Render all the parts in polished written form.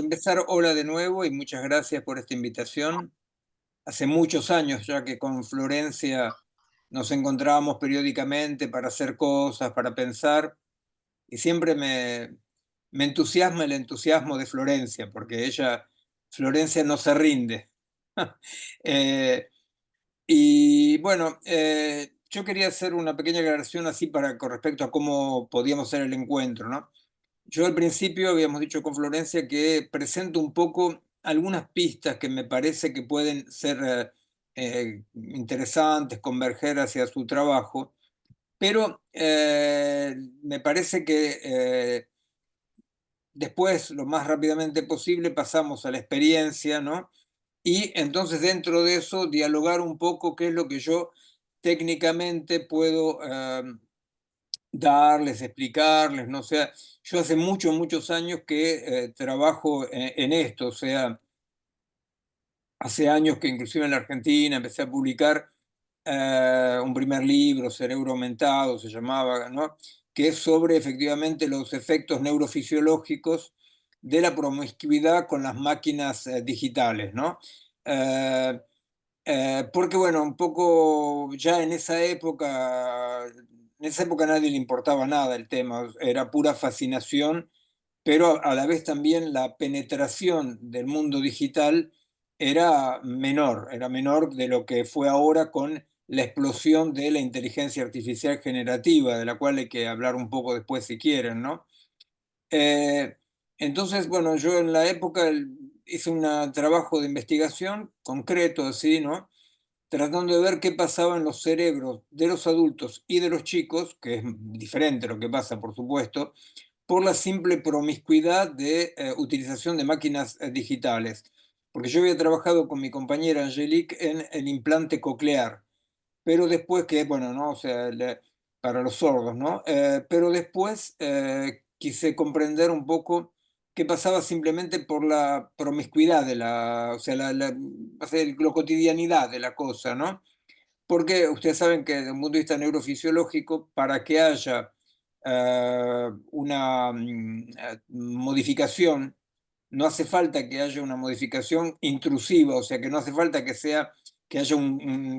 Empezar, hola de nuevo y muchas gracias por esta invitación. Hace muchos años ya que con Florencia nos encontrábamos periódicamente para hacer cosas, para pensar, y siempre me entusiasma el entusiasmo de Florencia, porque Florencia no se rinde. Eh, y bueno, yo quería hacer una pequeña aclaración así con respecto a cómo podíamos hacer el encuentro, ¿no? Yo al principio habíamos dicho con Florencia que presento un poco algunas pistas que me parece que pueden ser interesantes, converger hacia su trabajo, pero me parece que después, lo más rápidamente posible, pasamos a la experiencia, ¿no? Y entonces dentro de eso dialogar un poco qué es lo que yo técnicamente puedo darles, explicarles, ¿no? O sea, yo hace muchos, muchos años que trabajo en esto, o sea, hace años que inclusive en la Argentina empecé a publicar un primer libro, Cerebro Aumentado se llamaba, ¿no? Que es sobre efectivamente los efectos neurofisiológicos de la promiscuidad con las máquinas digitales, ¿no? Eh, Porque bueno, un poco ya en esa época a nadie le importaba nada el tema, era pura fascinación, pero a la vez también la penetración del mundo digital era menor de lo que fue ahora con la explosión de la inteligencia artificial generativa, de la cual hay que hablar un poco después si quieren, ¿no? Eh, entonces, bueno, yo en la época hice un trabajo de investigación concreto, así, ¿no? Tratando de ver qué pasaba en los cerebros de los adultos y de los chicos, que es diferente lo que pasa, por supuesto, por la simple promiscuidad de utilización de máquinas digitales. Porque yo había trabajado con mi compañera Angelique en el implante coclear, pero después que, bueno, ¿no? O sea, para los sordos, ¿no? Pero después quise comprender un poco qué pasaba simplemente por la promiscuidad de o sea, o sea, la cotidianidad de la cosa, ¿no? Porque ustedes saben que desde un punto de vista neurofisiológico, para que haya una modificación, no hace falta que haya una modificación intrusiva, o sea, que no hace falta que haya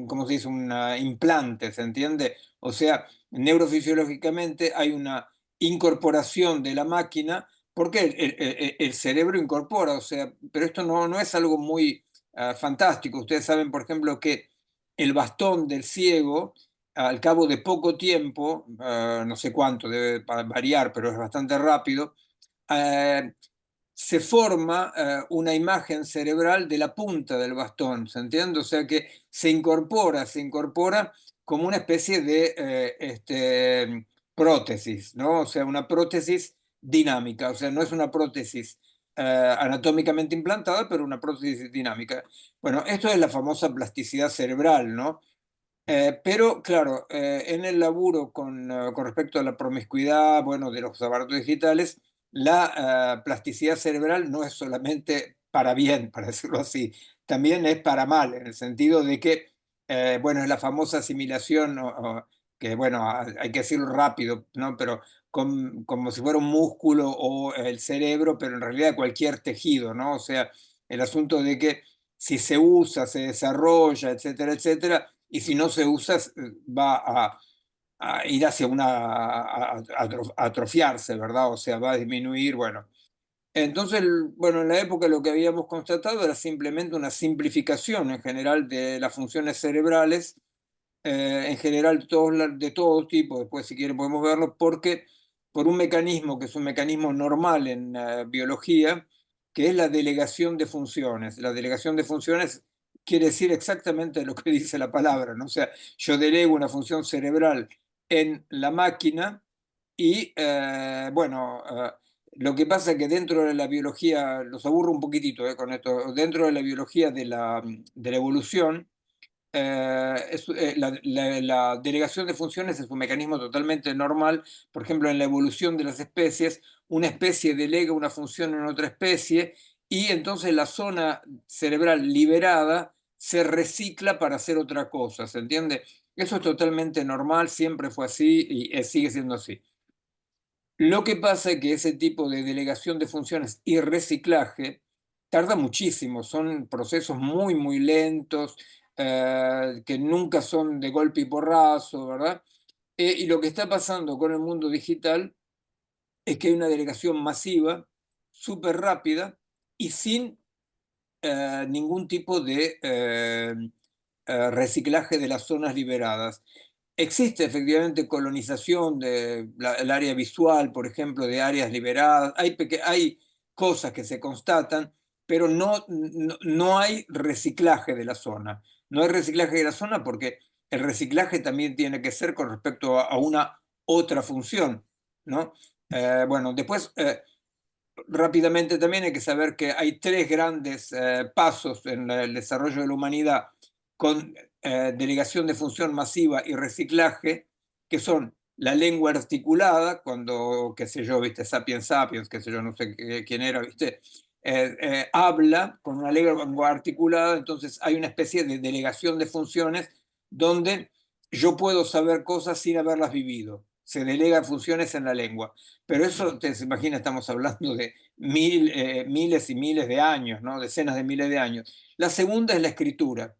¿cómo se dice? Un implante, ¿se entiende? O sea, neurofisiológicamente hay una incorporación de la máquina, porque el cerebro incorpora, o sea, pero esto no es algo muy fantástico. Ustedes saben, por ejemplo, que el bastón del ciego, al cabo de poco tiempo, no sé cuánto, debe variar, pero es bastante rápido, eh, se forma una imagen cerebral de la punta del bastón, ¿se entiende? O sea que se incorpora como una especie de prótesis, ¿no? O sea, una prótesis dinámica, o sea, no es una prótesis anatómicamente implantada, pero una prótesis dinámica. Bueno, esto es la famosa plasticidad cerebral, ¿no? Pero claro, en el laburo con respecto a la promiscuidad, bueno, de los aparatos digitales, la plasticidad cerebral no es solamente para bien, para decirlo así, también es para mal, en el sentido de que, bueno, es la famosa asimilación, que bueno, hay que decirlo rápido, ¿no? Pero como si fuera un músculo o el cerebro, pero en realidad cualquier tejido, ¿no? O sea, el asunto de que si se usa, se desarrolla, etcétera, etcétera, y si no se usa, va a ir hacia a atrofiarse, ¿verdad? O sea, va a disminuir, bueno. Entonces, bueno, en la época lo que habíamos constatado era simplemente una simplificación en general de las funciones cerebrales, en general de todo tipo, después si quieren podemos verlo, porque por un mecanismo que es un mecanismo normal en biología, que es la delegación de funciones. La delegación de funciones quiere decir exactamente lo que dice la palabra, ¿no? O sea, yo delego una función cerebral en la máquina y, bueno, lo que pasa es que dentro de la biología, los aburro un poquitito con esto, dentro de la biología de la evolución, la delegación de funciones es un mecanismo totalmente normal. Por ejemplo, en la evolución de las especies, una especie delega una función en otra especie y entonces la zona cerebral liberada se recicla para hacer otra cosa, ¿se entiende? Eso es totalmente normal, siempre fue así y sigue siendo así. Lo que pasa es que ese tipo de delegación de funciones y reciclaje tarda muchísimo, son procesos muy, muy lentos, que nunca son de golpe y porrazo, ¿verdad? Y lo que está pasando con el mundo digital es que hay una delegación masiva, súper rápida y sin ningún tipo de reciclaje de las zonas liberadas. Existe efectivamente colonización del área visual, por ejemplo, de áreas liberadas. Hay cosas que se constatan, pero no hay reciclaje de la zona. No hay reciclaje de la zona porque el reciclaje también tiene que ser con respecto a una otra función, ¿no? Bueno, después rápidamente también hay que saber que hay tres grandes pasos en el desarrollo de la humanidad con delegación de función masiva y reciclaje, que son la lengua articulada, cuando, qué sé yo, viste, Sapiens Sapiens, qué sé yo, no sé quién era, viste, habla con una lengua articulada, entonces hay una especie de delegación de funciones donde yo puedo saber cosas sin haberlas vivido. Se delegan funciones en la lengua. Pero eso, te se imagina, estamos hablando de miles y miles de años, ¿no? Decenas de miles de años. La segunda es la escritura.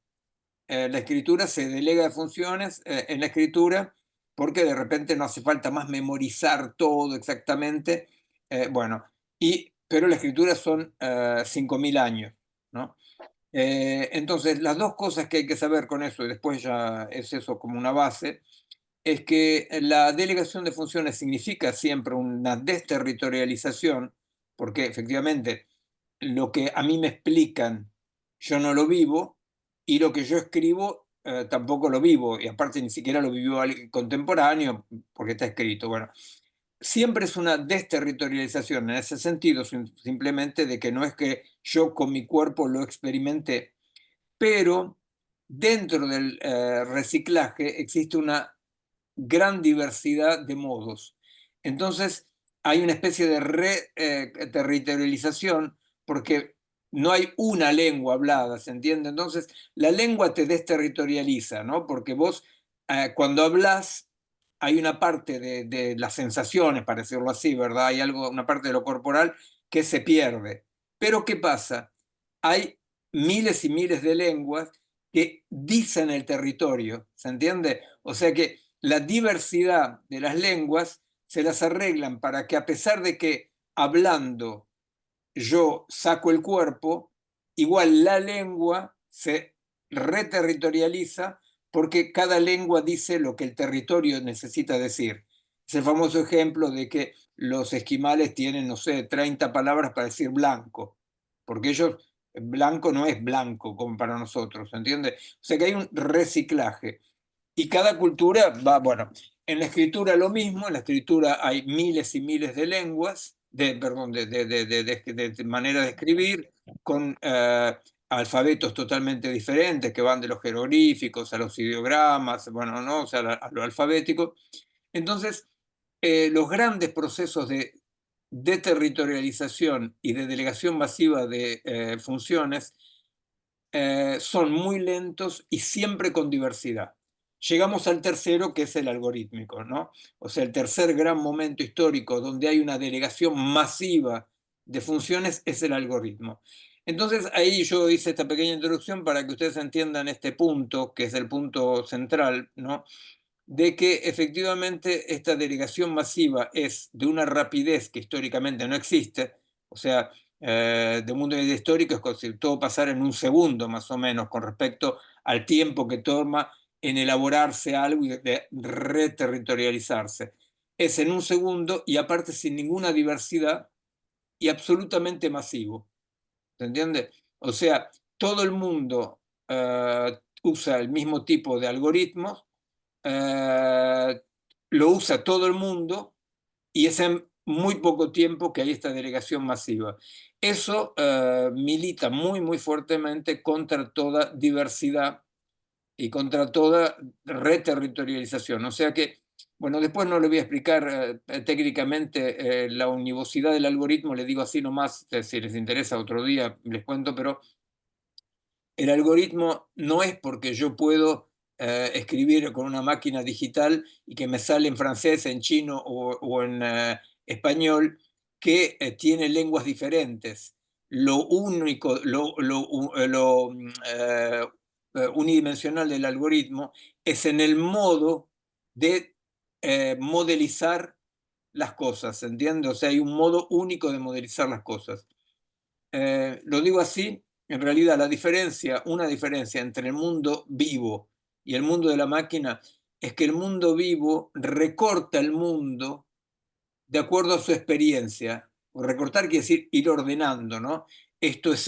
La escritura se delega de funciones en la escritura porque de repente no hace falta más memorizar todo exactamente. Bueno, pero la escritura son 5.000 años, ¿no? Entonces, las dos cosas que hay que saber con eso, y después ya es eso como una base, es que la delegación de funciones significa siempre una desterritorialización, porque efectivamente lo que a mí me explican yo no lo vivo y lo que yo escribo tampoco lo vivo y aparte ni siquiera lo vivió alguien contemporáneo porque está escrito. Bueno, siempre es una desterritorialización en ese sentido, simplemente de que no es que yo con mi cuerpo lo experimenté, pero dentro del reciclaje existe una gran diversidad de modos. Entonces, hay una especie de reterritorialización porque no hay una lengua hablada, ¿se entiende? Entonces, la lengua te desterritorializa, ¿no? Porque vos, cuando hablas, hay una parte de las sensaciones, para decirlo así, ¿verdad? Hay algo, una parte de lo corporal que se pierde. Pero, ¿qué pasa? Hay miles y miles de lenguas que dicen el territorio, ¿se entiende? O sea que la diversidad de las lenguas se las arreglan para que a pesar de que hablando yo saco el cuerpo, igual la lengua se reterritorializa porque cada lengua dice lo que el territorio necesita decir. Es el famoso ejemplo de que los esquimales tienen, no sé, 30 palabras para decir blanco, porque ellos, blanco no es blanco como para nosotros, ¿entiende? O sea que hay un reciclaje. Y cada cultura va, bueno, en la escritura lo mismo, en la escritura hay miles y miles de lenguas, perdón, de manera de escribir, con alfabetos totalmente diferentes que van de los jeroglíficos a los ideogramas, bueno, ¿no? O sea, a lo alfabético. Entonces, los grandes procesos de deterritorialización y de delegación masiva de funciones son muy lentos y siempre con diversidad. Llegamos al tercero, que es el algorítmico, ¿no? O sea, el tercer gran momento histórico donde hay una delegación masiva de funciones es el algoritmo. Entonces, ahí yo hice esta pequeña introducción para que ustedes entiendan este punto, que es el punto central, ¿no? De que efectivamente esta delegación masiva es de una rapidez que históricamente no existe, o sea, de un mundo histórico es como si todo pasara en un segundo más o menos con respecto al tiempo que toma en elaborarse algo y de reterritorializarse. Es en un segundo y aparte sin ninguna diversidad y absolutamente masivo. ¿Se entiende? O sea, todo el mundo usa el mismo tipo de algoritmos, eh, lo usa todo el mundo y es en muy poco tiempo que hay esta delegación masiva. Eso milita muy, muy fuertemente contra toda diversidad y contra toda reterritorialización. O sea que, bueno, después no le voy a explicar técnicamente la univocidad del algoritmo, le digo así nomás, si les interesa otro día les cuento, pero el algoritmo no es porque yo puedo escribir con una máquina digital y que me sale en francés, en chino o español, que tiene lenguas diferentes. Lo único, unidimensional del algoritmo es en el modo de modelizar las cosas, ¿entiendes? O sea, hay un modo único de modelizar las cosas. Lo digo así, en realidad una diferencia entre el mundo vivo y el mundo de la máquina es que el mundo vivo recorta el mundo de acuerdo a su experiencia. Recortar quiere decir ir ordenando, ¿no? Esto es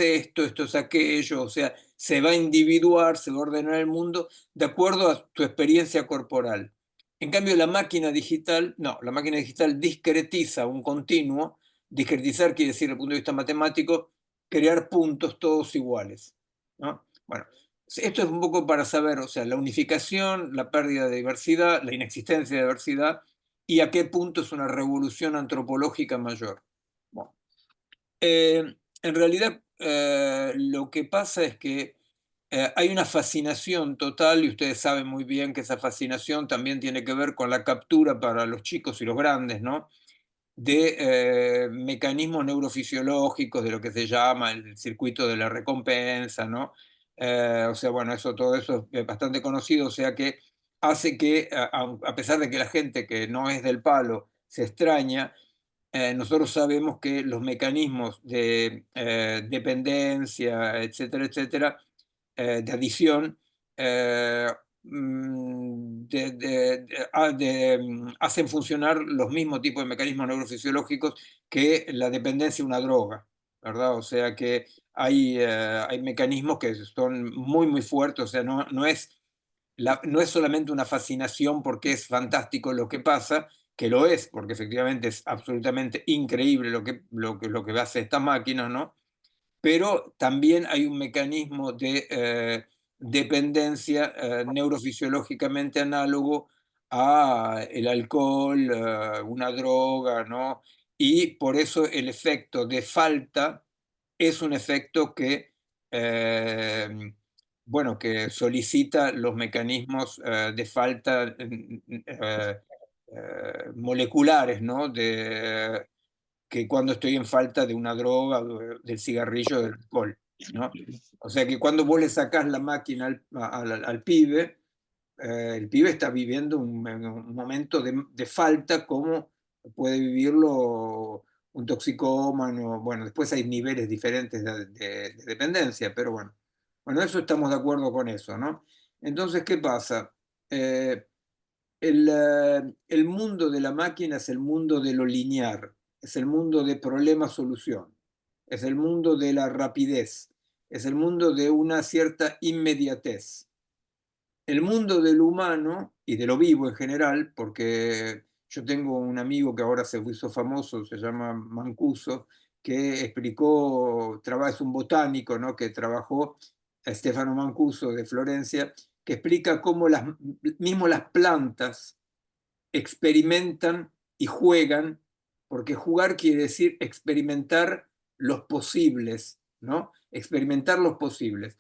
aquello, o sea, se va a individuar, se va a ordenar el mundo de acuerdo a tu experiencia corporal. En cambio, la máquina digital, no, la máquina digital discretiza un continuo. Discretizar quiere decir, desde el punto de vista matemático, crear puntos todos iguales, ¿no? Bueno, esto es un poco para saber, o sea, la unificación, la pérdida de diversidad, la inexistencia de diversidad, y a qué punto es una revolución antropológica mayor. Bueno, en realidad, lo que pasa es que hay una fascinación total, y ustedes saben muy bien que esa fascinación también tiene que ver con la captura para los chicos y los grandes, ¿no? De mecanismos neurofisiológicos, de lo que se llama el circuito de la recompensa, ¿no? O sea, bueno, todo eso es bastante conocido, o sea que hace que, a pesar de que la gente que no es del palo se extraña, nosotros sabemos que los mecanismos de dependencia, etcétera, etcétera, de adición, eh, hacen funcionar los mismos tipos de mecanismos neurofisiológicos que la dependencia a una droga, ¿verdad? O sea que hay mecanismos que son muy, muy fuertes, o sea, no es solamente una fascinación porque es fantástico lo que pasa, que lo es, porque efectivamente es absolutamente increíble lo que hace esta máquina, ¿no? Pero también hay un mecanismo de dependencia neurofisiológicamente análogo a el alcohol, una droga, ¿no? Y por eso el efecto de falta es un efecto que, bueno, que solicita los mecanismos de falta moleculares, ¿no? Que cuando estoy en falta de una droga, del cigarrillo, del alcohol, ¿no? O sea que cuando vos le sacás la máquina al pibe, el pibe está viviendo un momento de falta como puede vivirlo un toxicómano. Bueno, después hay niveles diferentes de dependencia, pero bueno. Bueno, eso estamos de acuerdo con eso, ¿no? Entonces, ¿qué pasa? Eh, el mundo de la máquina es el mundo de lo lineal, es el mundo de problema-solución, es el mundo de la rapidez, es el mundo de una cierta inmediatez. El mundo del humano y de lo vivo en general, porque yo tengo un amigo que ahora se hizo famoso, se llama Mancuso, que explicó, es un botánico, ¿no? Que trabajó, Stefano Mancuso de Florencia, que explica cómo mismo las plantas experimentan y juegan, porque jugar quiere decir experimentar los posibles, ¿no? Experimentar los posibles.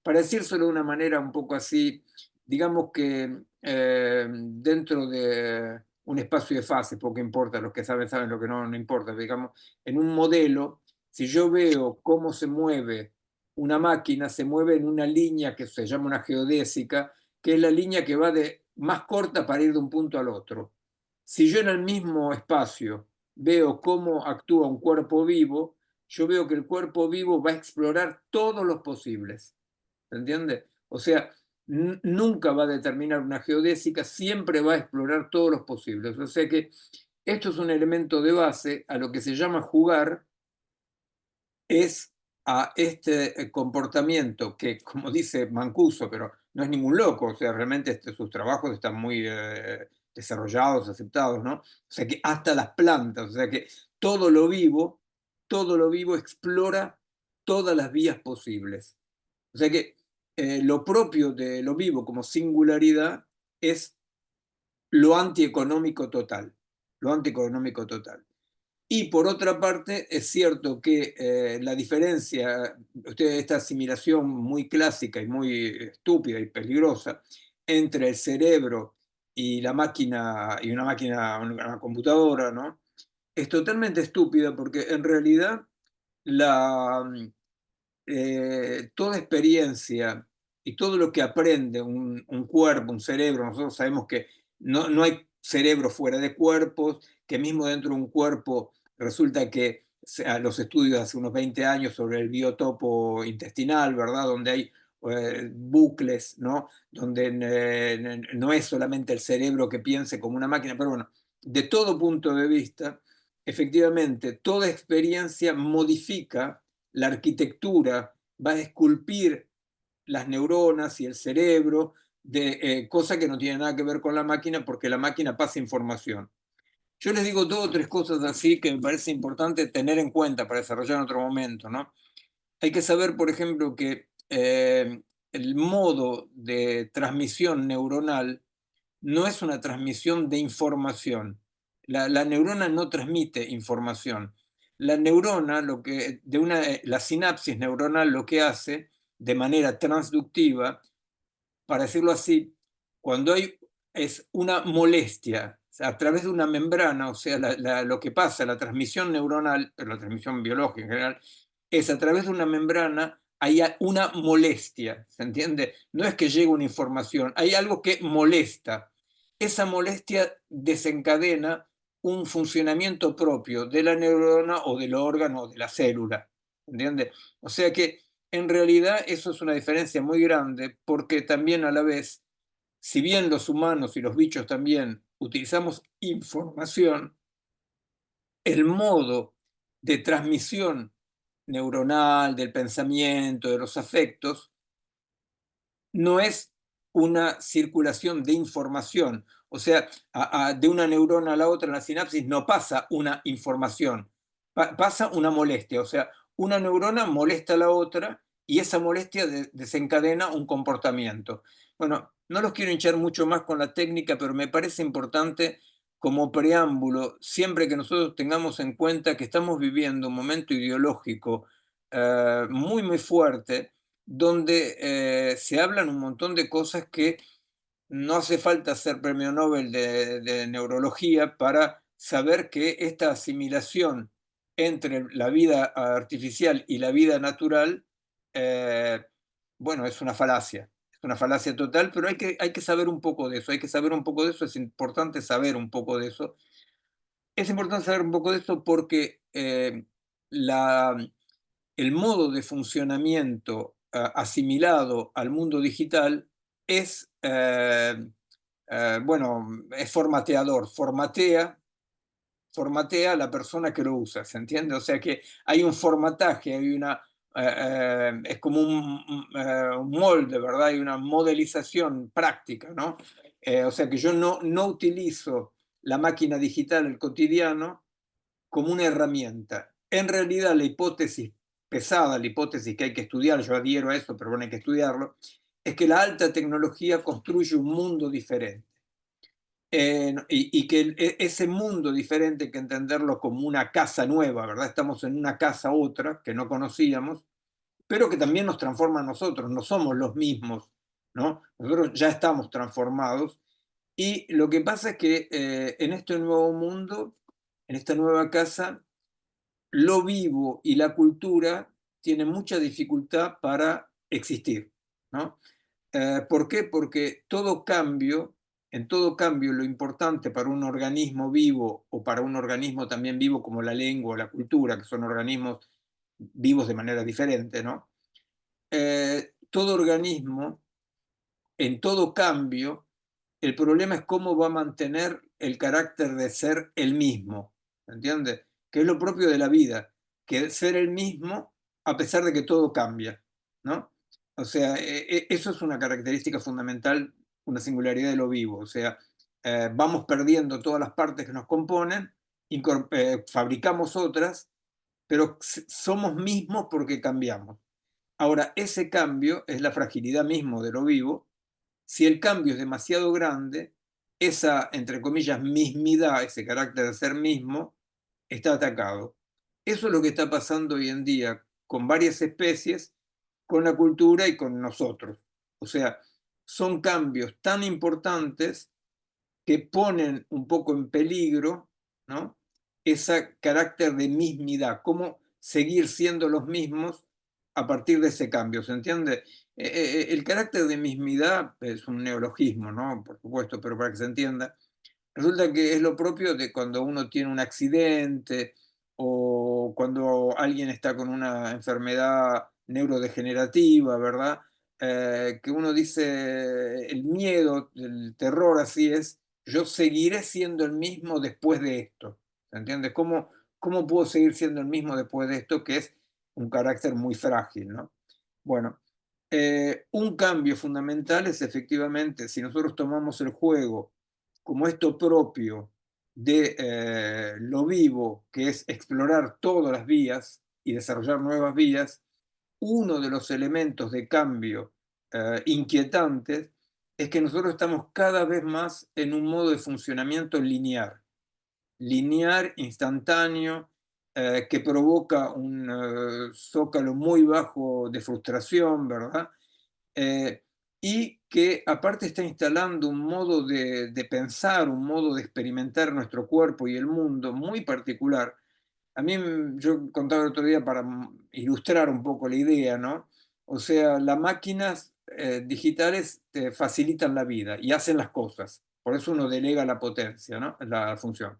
Para decírselo de una manera un poco así, digamos que dentro de un espacio de fase, poco importa, los que saben saben, lo que no, no importa, digamos, en un modelo, si yo veo cómo se mueve una máquina, se mueve en una línea que se llama una geodésica, que es la línea que va de más corta para ir de un punto al otro. Si yo en el mismo espacio veo cómo actúa un cuerpo vivo, yo veo que el cuerpo vivo va a explorar todos los posibles. ¿Se entiende? O sea, nunca va a determinar una geodésica, siempre va a explorar todos los posibles. O sea que esto es un elemento de base a lo que se llama jugar, es a este comportamiento que, como dice Mancuso, pero no es ningún loco, o sea, realmente sus trabajos están muy desarrollados, aceptados, ¿no? O sea, que hasta las plantas, o sea, que todo lo vivo explora todas las vías posibles. O sea que lo propio de lo vivo como singularidad es lo antieconómico total, lo antieconómico total. Y por otra parte, es cierto que la diferencia, esta asimilación muy clásica y muy estúpida y peligrosa entre el cerebro y la máquina, y una máquina, una computadora, ¿no? es totalmente estúpida porque en realidad la, toda experiencia y todo lo que aprende un cuerpo, un cerebro, nosotros sabemos que no hay cerebro fuera de cuerpos, que mismo dentro de un cuerpo resulta que los estudios hace unos 20 años sobre el biotopo intestinal, ¿verdad? Donde hay bucles, ¿no? Donde no es solamente el cerebro que piense como una máquina, pero bueno, de todo punto de vista, efectivamente, toda experiencia modifica la arquitectura, va a esculpir las neuronas y el cerebro de cosas que no tienen nada que ver con la máquina porque la máquina pasa información. Yo les digo dos o tres cosas así que me parece importante tener en cuenta para desarrollar en otro momento, ¿no? Hay que saber, por ejemplo, que el modo de transmisión neuronal no es una transmisión de información. La neurona no transmite información. La neurona, la sinapsis neuronal lo que hace de manera transductiva, para decirlo así, cuando hay es una molestia a través de una membrana, o sea, lo que pasa, la transmisión neuronal, pero la transmisión biológica en general, es a través de una membrana, hay una molestia, ¿se entiende? No es que llegue una información, hay algo que molesta. Esa molestia desencadena un funcionamiento propio de la neurona o del órgano o de la célula, ¿entiende? O sea que en realidad eso es una diferencia muy grande porque también a la vez, si bien los humanos y los bichos también utilizamos información, el modo de transmisión neuronal, del pensamiento, de los afectos, no es una circulación de información. O sea, de una neurona a la otra en la sinapsis no pasa una información, pasa una molestia. O sea, una neurona molesta a la otra y esa molestia desencadena un comportamiento. Bueno, no los quiero hinchar mucho más con la técnica, pero me parece importante como preámbulo, siempre que nosotros tengamos en cuenta que estamos viviendo un momento ideológico muy, muy fuerte, donde se hablan un montón de cosas que no hace falta ser premio Nobel de neurología para saber que esta asimilación entre la vida artificial y la vida natural, eh, bueno, es una falacia total, pero hay que saber un poco de eso, hay que saber un poco de eso, es importante saber un poco de eso. Es importante saber un poco de eso porque la, el modo de funcionamiento asimilado al mundo digital es, bueno, es formateador, formatea a la persona que lo usa, ¿se entiende? O sea que hay un formataje, hay una, es como un molde, ¿verdad? Hay una modelización práctica, ¿no? O sea que yo no utilizo la máquina digital, el cotidiano, como una herramienta. En realidad, la hipótesis pesada, la hipótesis que hay que estudiar, yo adhiero a eso, pero bueno, hay que estudiarlo, es que la alta tecnología construye un mundo diferente. Y que ese mundo diferente hay que entenderlo como una casa nueva, ¿verdad? Estamos en una casa otra que no conocíamos, pero que también nos transforma a nosotros, no somos los mismos, ¿no? Nosotros ya estamos transformados y lo que pasa es que en este nuevo mundo, en esta nueva casa, lo vivo y la cultura tienen mucha dificultad para existir, ¿no? ¿Por qué? Porque todo cambio, en todo cambio, lo importante para un organismo vivo o para un organismo también vivo como la lengua o la cultura, que son organismos vivos de manera diferente, ¿no? Todo organismo, en todo cambio, el problema es cómo va a mantener el carácter de ser el mismo, ¿entiendes? Que es lo propio de la vida, que ser el mismo a pesar de que todo cambia, ¿no? O sea, eso es una característica fundamental, una singularidad de lo vivo. O sea, vamos perdiendo todas las partes que nos componen, fabricamos otras, pero somos mismos porque cambiamos. Ahora, ese cambio es la fragilidad mismo de lo vivo. Si el cambio es demasiado grande, esa, entre comillas, mismidad, ese carácter de ser mismo, está atacado. Eso es lo que está pasando hoy en día con varias especies, con la cultura y con nosotros. O sea, son cambios tan importantes que ponen un poco en peligro, ¿no? ese carácter de mismidad, cómo seguir siendo los mismos a partir de ese cambio, ¿se entiende? El carácter de mismidad es un neologismo, ¿no? Por supuesto, pero para que se entienda, resulta que es lo propio de cuando uno tiene un accidente o cuando alguien está con una enfermedad neurodegenerativa, ¿verdad? Que uno dice, el miedo, el terror así es, yo seguiré siendo el mismo después de esto. ¿Se entiende? ¿Cómo puedo seguir siendo el mismo después de esto? Que es un carácter muy frágil, ¿no? Bueno, un cambio fundamental es efectivamente, si nosotros tomamos el juego como esto propio de lo vivo, que es explorar todas las vías y desarrollar nuevas vías, uno de los elementos de cambio inquietantes es que nosotros estamos cada vez más en un modo de funcionamiento lineal, instantáneo, que provoca un zócalo muy bajo de frustración, ¿verdad? eh, y que aparte está instalando un modo de pensar, un modo de experimentar nuestro cuerpo y el mundo muy particular. A mí, yo contaba el otro día para ilustrar un poco la idea, ¿no? O sea, las máquinas digitales te facilitan la vida y hacen las cosas. Por eso uno delega la potencia, ¿no? La función.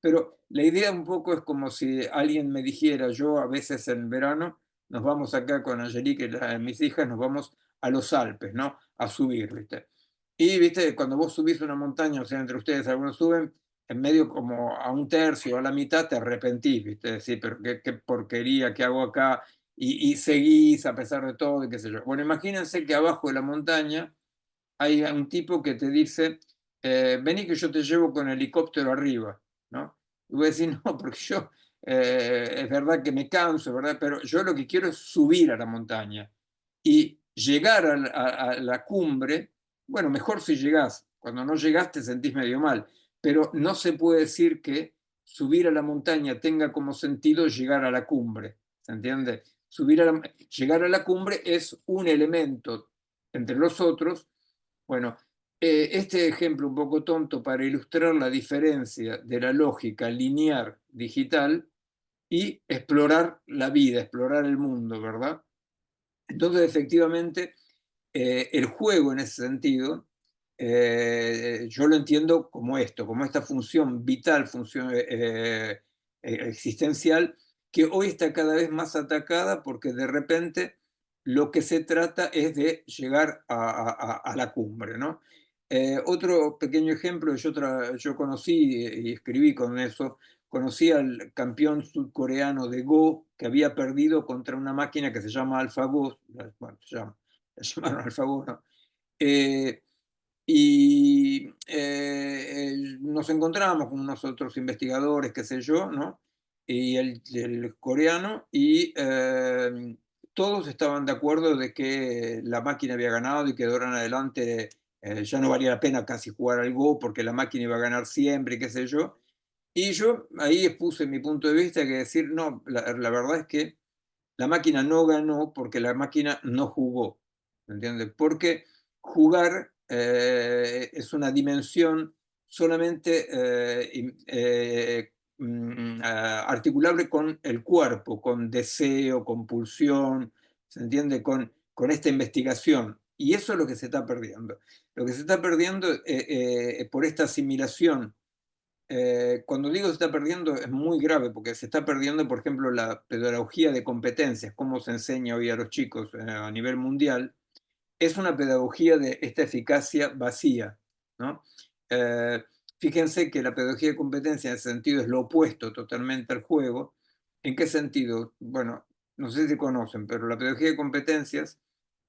Pero la idea un poco es como si alguien me dijera, yo a veces en verano nos vamos acá con Angelique y mis hijas, nos vamos a los Alpes, ¿no? A subir, ¿viste? Y, ¿viste? Cuando vos subís una montaña, o sea, entre ustedes algunos suben, en medio como a un tercio, a la mitad, te arrepentís, ¿viste? Decís, pero qué porquería, ¿qué hago acá? Y seguís a pesar de todo, y qué sé yo. Bueno, imagínense que abajo de la montaña hay un tipo que te dice, vení que yo te llevo con helicóptero arriba, ¿no? Y voy a decir, no, porque yo, es verdad que me canso, ¿verdad? Pero yo lo que quiero es subir a la montaña y llegar a la cumbre. Bueno, mejor si llegás, cuando no llegás te sentís medio mal, pero no se puede decir que subir a la montaña tenga como sentido llegar a la cumbre, ¿se entiende? Llegar a la cumbre es un elemento entre los otros. Bueno, este ejemplo un poco tonto para ilustrar la diferencia de la lógica lineal digital y explorar la vida, explorar el mundo, ¿verdad? Entonces, efectivamente, el juego en ese sentido, yo lo entiendo como esto, como esta función vital, función existencial, que hoy está cada vez más atacada porque de repente lo que se trata es de llegar a la cumbre, ¿no? Otro pequeño ejemplo, yo conocí y escribí con eso, conocí al campeón surcoreano de Go que había perdido contra una máquina que se llama AlphaGo, bueno, la llamaron AlphaGo, ¿no? Eh, nos encontramos con unos otros investigadores, qué sé yo, ¿no? Y el coreano, y todos estaban de acuerdo de que la máquina había ganado y que de ahora en adelante ya no valía la pena casi jugar al Go porque la máquina iba a ganar siempre, qué sé yo. Y yo ahí expuse mi punto de vista, que decir, no, la verdad es que la máquina no ganó porque la máquina no jugó, ¿entiendes? Porque jugar es una dimensión solamente articulable con el cuerpo, con deseo, con pulsión, ¿se entiende? Con esta investigación. Y eso es lo que se está perdiendo. Lo que se está perdiendo por esta asimilación. Cuando digo se está perdiendo es muy grave porque se está perdiendo, por ejemplo, la pedagogía de competencias, cómo se enseña hoy a los chicos a nivel mundial, es una pedagogía de esta eficacia vacía, ¿no? Eh, Fíjense que la pedagogía de competencia en ese sentido es lo opuesto totalmente al juego. ¿En qué sentido? Bueno, no sé si conocen, pero la pedagogía de competencias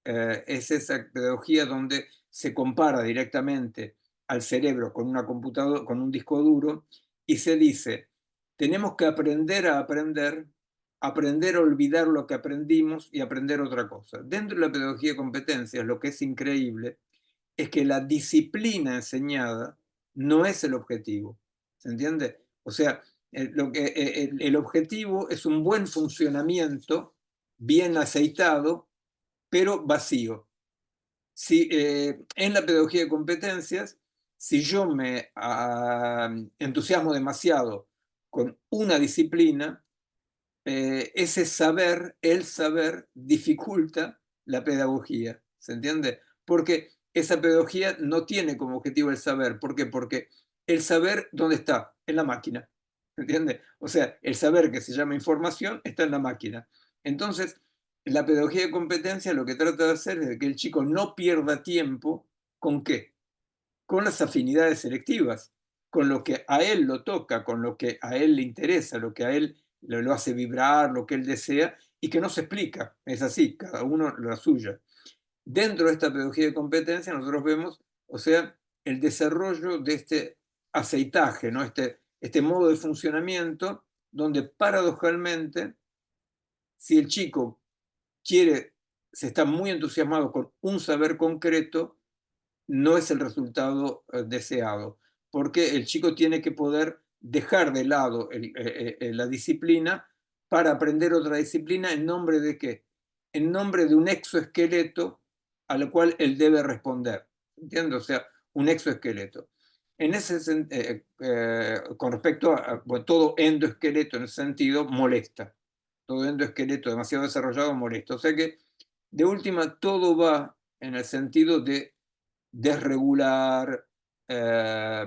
es esa pedagogía donde se compara directamente al cerebro con una computadora, con un disco duro, y se dice, tenemos que aprender a aprender, aprender a olvidar lo que aprendimos y aprender otra cosa. Dentro de la pedagogía de competencias, lo que es increíble es que la disciplina enseñada no es el objetivo. ¿Se entiende? O sea, el objetivo es un buen funcionamiento, bien aceitado, pero vacío. Si, en la pedagogía de competencias, si yo me entusiasmo demasiado con una disciplina, ese saber, el saber, dificulta la pedagogía, ¿se entiende? Porque esa pedagogía no tiene como objetivo el saber. ¿Por qué? Porque el saber, ¿dónde está? En la máquina, ¿se entiende? O sea, el saber que se llama información está en la máquina. Entonces, la pedagogía de competencia lo que trata de hacer es que el chico no pierda tiempo. ¿Con qué? Con las afinidades selectivas, con lo que a él lo toca, con lo que a él le interesa, lo que a él lo hace vibrar, lo que él desea, y que no se explica. Es así, cada uno la suya. Dentro de esta pedagogía de competencia nosotros vemos, o sea, el desarrollo de este aceitaje, ¿no? Este modo de funcionamiento donde paradojalmente, si el chico quiere, se está muy entusiasmado con un saber concreto, no es el resultado deseado, porque el chico tiene que poder dejar de lado la disciplina para aprender otra disciplina. ¿En nombre de qué? En nombre de un exoesqueleto al cual él debe responder. ¿Entiendes? O sea, un exoesqueleto. Con respecto a bueno, todo endoesqueleto en ese sentido, molesta. Todo endoesqueleto demasiado desarrollado molesta. O sea que, de última, todo va en el sentido de desregular,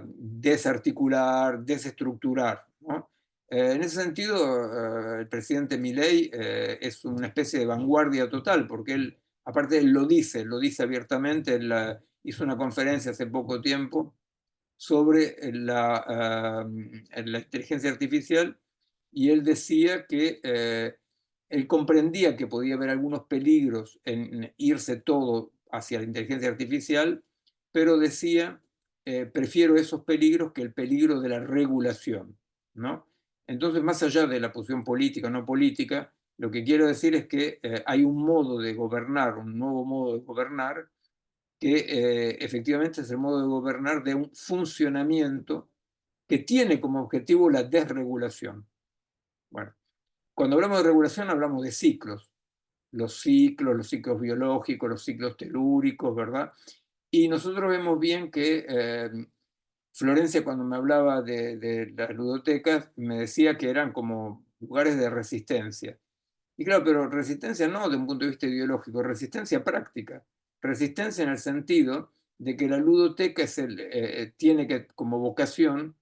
desarticular, desestructurar, ¿no? En ese sentido, el presidente Milei es una especie de vanguardia total, porque él, aparte, él lo dice abiertamente. Él hizo una conferencia hace poco tiempo sobre la inteligencia artificial, y él decía que él comprendía que podía haber algunos peligros en irse todo hacia la inteligencia artificial, pero decía, prefiero esos peligros que el peligro de la regulación, ¿no? Entonces, más allá de la posición política o no política, lo que quiero decir es que hay un modo de gobernar, un nuevo modo de gobernar, que efectivamente es el modo de gobernar de un funcionamiento que tiene como objetivo la desregulación. Bueno, cuando hablamos de regulación hablamos de ciclos, los ciclos biológicos, los ciclos telúricos, ¿verdad? Y nosotros vemos bien que Florencia, cuando me hablaba de las ludotecas, me decía que eran como lugares de resistencia. Y claro, pero resistencia no de un punto de vista ideológico, resistencia práctica. Resistencia en el sentido de que la ludoteca tiene que, como vocación,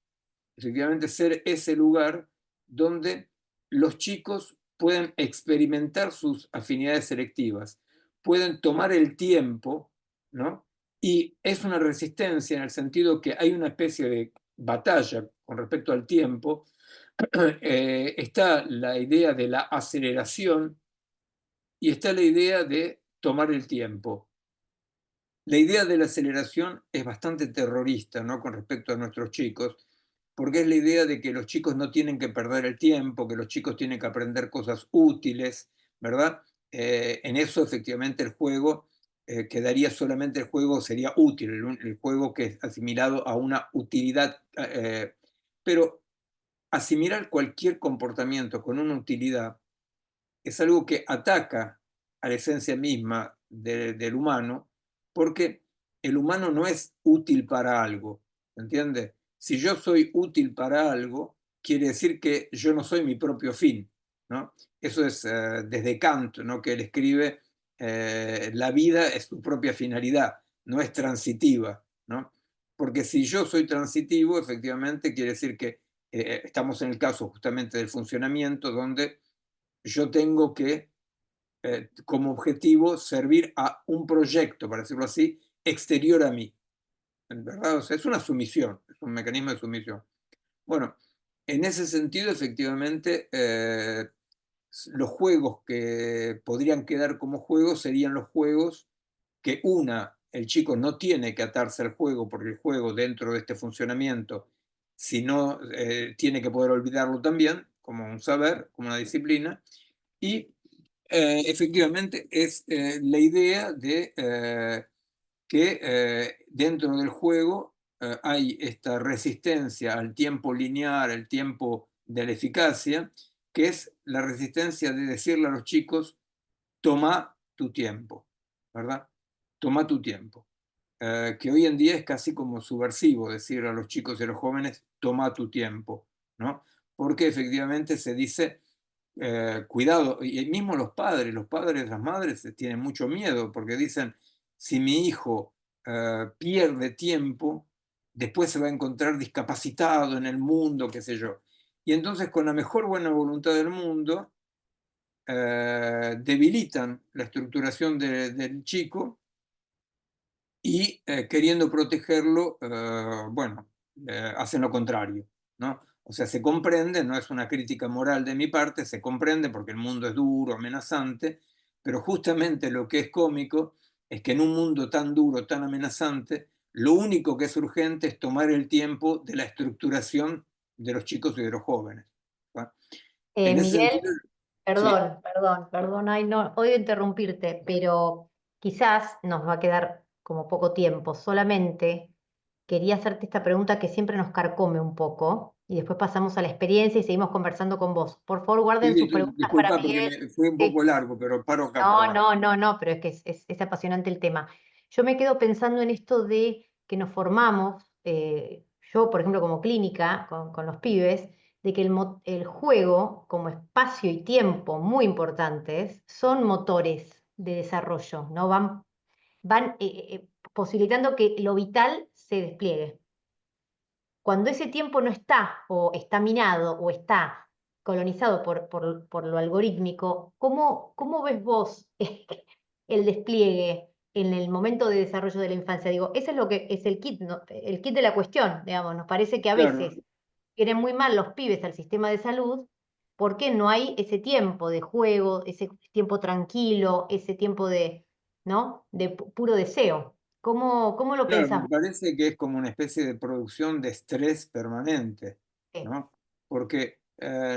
efectivamente, ser ese lugar donde los chicos pueden experimentar sus afinidades selectivas, pueden tomar el tiempo, ¿no? Y es una resistencia en el sentido que hay una especie de batalla con respecto al tiempo. Está la idea de la aceleración y está la idea de tomar el tiempo. La idea de la aceleración es bastante terrorista, ¿no? Con respecto a nuestros chicos, porque es la idea de que los chicos no tienen que perder el tiempo, que los chicos tienen que aprender cosas útiles, ¿verdad? En eso, efectivamente, el juego quedaría solamente, el juego sería útil, el juego que es asimilado a una utilidad. Pero asimilar cualquier comportamiento con una utilidad es algo que ataca a la esencia misma del humano, porque el humano no es útil para algo, ¿entiende? Si yo soy útil para algo, quiere decir que yo no soy mi propio fin, ¿no? Eso es desde Kant, ¿no? Que él escribe, la vida es su propia finalidad, no es transitiva, ¿no? Porque si yo soy transitivo, efectivamente quiere decir que estamos en el caso justamente del funcionamiento, donde yo tengo que, como objetivo, servir a un proyecto, para decirlo así, exterior a mí, ¿verdad? O sea, es una sumisión, es un mecanismo de sumisión. Bueno, en ese sentido, efectivamente, los juegos que podrían quedar como juegos serían los juegos que, el chico no tiene que atarse al juego, porque el juego, dentro de este funcionamiento, si no, tiene que poder olvidarlo también, como un saber, como una disciplina. Y efectivamente es la idea de que dentro del juego hay esta resistencia al tiempo lineal, al tiempo de la eficacia, que es la resistencia de decirle a los chicos: toma tu tiempo, ¿verdad? Toma tu tiempo. Que hoy en día es casi como subversivo decir a los chicos y a los jóvenes: toma tu tiempo, ¿no? porque efectivamente se dice, cuidado, y mismo los padres, las madres tienen mucho miedo, porque dicen, si mi hijo pierde tiempo, después se va a encontrar discapacitado en el mundo, qué sé yo. Y entonces con la mejor buena voluntad del mundo, debilitan la estructuración del chico y queriendo protegerlo, bueno, hacen lo contrario, ¿no? O sea, se comprende, no es una crítica moral de mi parte, se comprende porque el mundo es duro, amenazante, pero justamente lo que es cómico es que en un mundo tan duro, tan amenazante, lo único que es urgente es tomar el tiempo de la estructuración de los chicos y de los jóvenes, ¿va? En ese Miguel, sentido, sí, perdón, ay, no, odio interrumpirte, pero quizás nos va a quedar como poco tiempo. Solamente quería hacerte esta pregunta que siempre nos carcome un poco y después pasamos a la experiencia y seguimos conversando con vos. Por favor, sí, guarden sus sí, preguntas para disculpa porque Miguel. me fui un poco Sí. largo, pero paro acá, No, perdón. no, no, no, pero es que es apasionante el tema. Yo me quedo pensando en esto de que nos formamos, yo, por ejemplo, como clínica, con los pibes, de que el juego, como espacio y tiempo muy importantes, son motores de desarrollo, ¿no? Van posibilitando que lo vital se despliegue. Cuando ese tiempo no está, o está minado, o está colonizado por lo algorítmico, ¿cómo ves vos el despliegue en el momento de desarrollo de la infancia? Digo, ese es lo que es el kit, ¿no? El kit de la cuestión, digamos. Nos parece que a Claro, veces quieren muy mal los pibes al sistema de salud porque no hay ese tiempo de juego, ese tiempo tranquilo, ese tiempo de, ¿no? De puro deseo. ¿Cómo lo claro, pensás me vos? parece que es como una especie de producción de estrés permanente, Sí. ¿no? Porque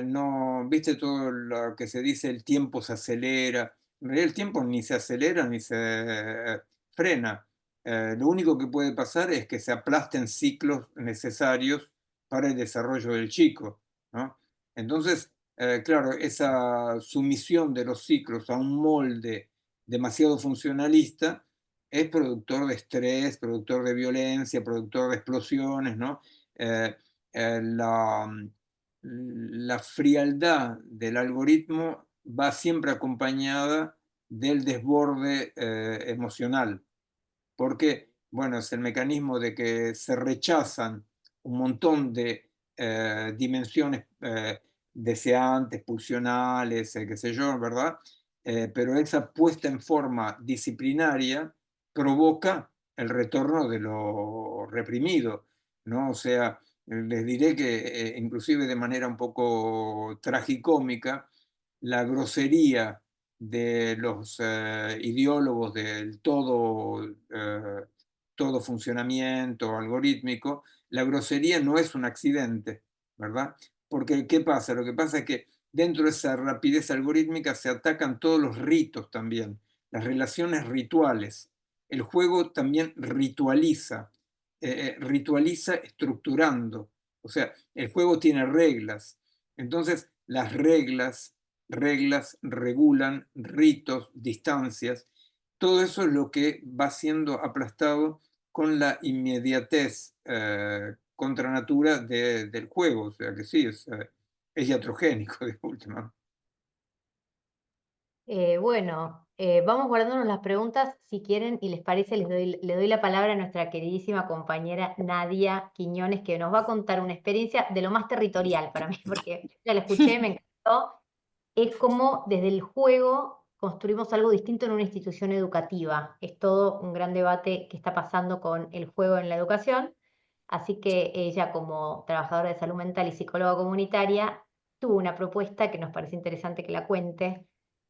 no, viste todo lo que se dice, el tiempo se acelera. En realidad el tiempo ni se acelera ni se frena. Lo único que puede pasar es que se aplasten ciclos necesarios para el desarrollo del chico, ¿no? Entonces, claro, esa sumisión de los ciclos a un molde demasiado funcionalista es productor de estrés, productor de violencia, productor de explosiones, ¿no? Eh, la frialdad del algoritmo va siempre acompañada del desborde emocional, porque, bueno, es el mecanismo de que se rechazan un montón de dimensiones deseantes, pulsionales, qué sé yo, ¿verdad? Pero esa puesta en forma disciplinaria provoca el retorno de lo reprimido, ¿no? O sea, les diré que inclusive de manera un poco tragicómica, la grosería de los ideólogos del todo funcionamiento algorítmico, la grosería no es un accidente, ¿verdad? Porque, ¿qué pasa? Lo que pasa es que dentro de esa rapidez algorítmica se atacan todos los ritos también, las relaciones rituales. El juego también ritualiza estructurando. O sea, el juego tiene reglas. Entonces, las reglas regulan ritos, distancias. Todo eso es lo que va siendo aplastado con la inmediatez contra natura del juego. O sea que sí, es iatrogénico de última. Bueno, vamos guardándonos las preguntas si quieren y les parece, le doy la palabra a nuestra queridísima compañera Nadia Quiñones, que nos va a contar una experiencia de lo más territorial para mí, porque ya la escuché, me encantó. Es como desde el juego construimos algo distinto en una institución educativa. Es todo un gran debate que está pasando con el juego en la educación. Así que ella, como trabajadora de salud mental y psicóloga comunitaria, tuvo una propuesta que nos parece interesante que la cuente.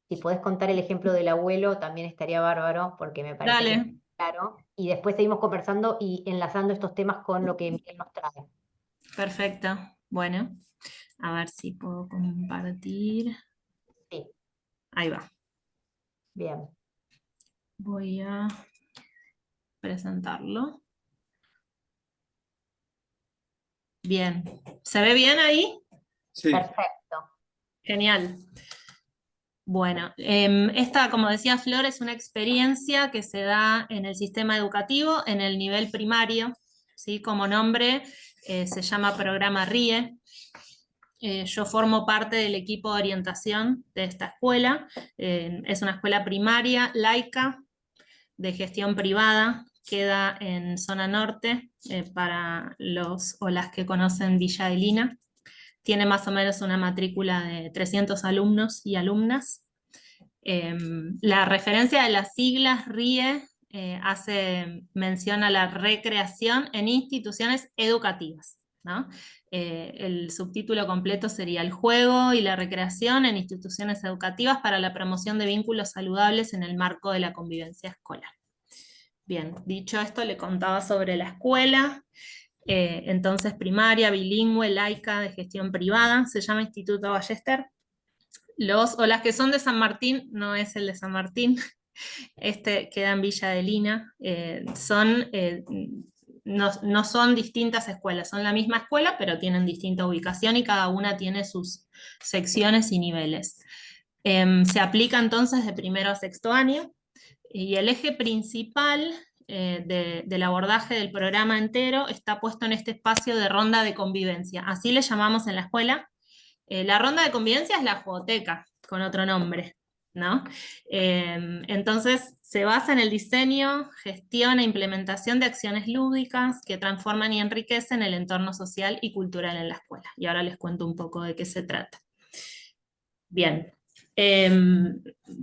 Si podés contar el ejemplo del abuelo, también estaría bárbaro, porque me parece que es Dale, claro. Y después seguimos conversando y enlazando estos temas con lo que Miguel nos trae. perfecto. Bueno, a ver si puedo compartir. Sí, Ahí va. bien. Voy a presentarlo. Bien. ¿Se ve bien ahí? Sí, Perfecto. Genial. Bueno, esta, como decía Flor, es una experiencia que se da en el sistema educativo, en el nivel primario, ¿sí? Como nombre se llama programa RIE. Yo formo parte del equipo de orientación de esta escuela. Es una escuela primaria, laica, de gestión privada, queda en zona norte, para los o las que conocen Villa de Lina. Tiene más o menos una matrícula de 300 alumnos y alumnas. La referencia de las siglas RIE hace mención a la recreación en instituciones educativas, ¿no? El subtítulo completo sería el juego y la recreación en instituciones educativas para la promoción de vínculos saludables en el marco de la convivencia escolar. Bien, dicho esto, le contaba sobre la escuela. Entonces, primaria, bilingüe, laica, de gestión privada, se llama Instituto Ballester. Los o las que son de San Martín, no es el de San Martín, este queda en Villa de Lina, no son distintas escuelas, son la misma escuela, pero tienen distinta ubicación y cada una tiene sus secciones y niveles. Se aplica entonces de primero a sexto año, y el eje principal del abordaje del programa entero está puesto en este espacio de ronda de convivencia. Así le llamamos en la escuela. La ronda de convivencia es la jugoteca, con otro nombre, ¿no? Entonces, se basa en el diseño, gestión e implementación de acciones lúdicas que transforman y enriquecen el entorno social y cultural en la escuela. Y ahora les cuento un poco de qué se trata. Bien.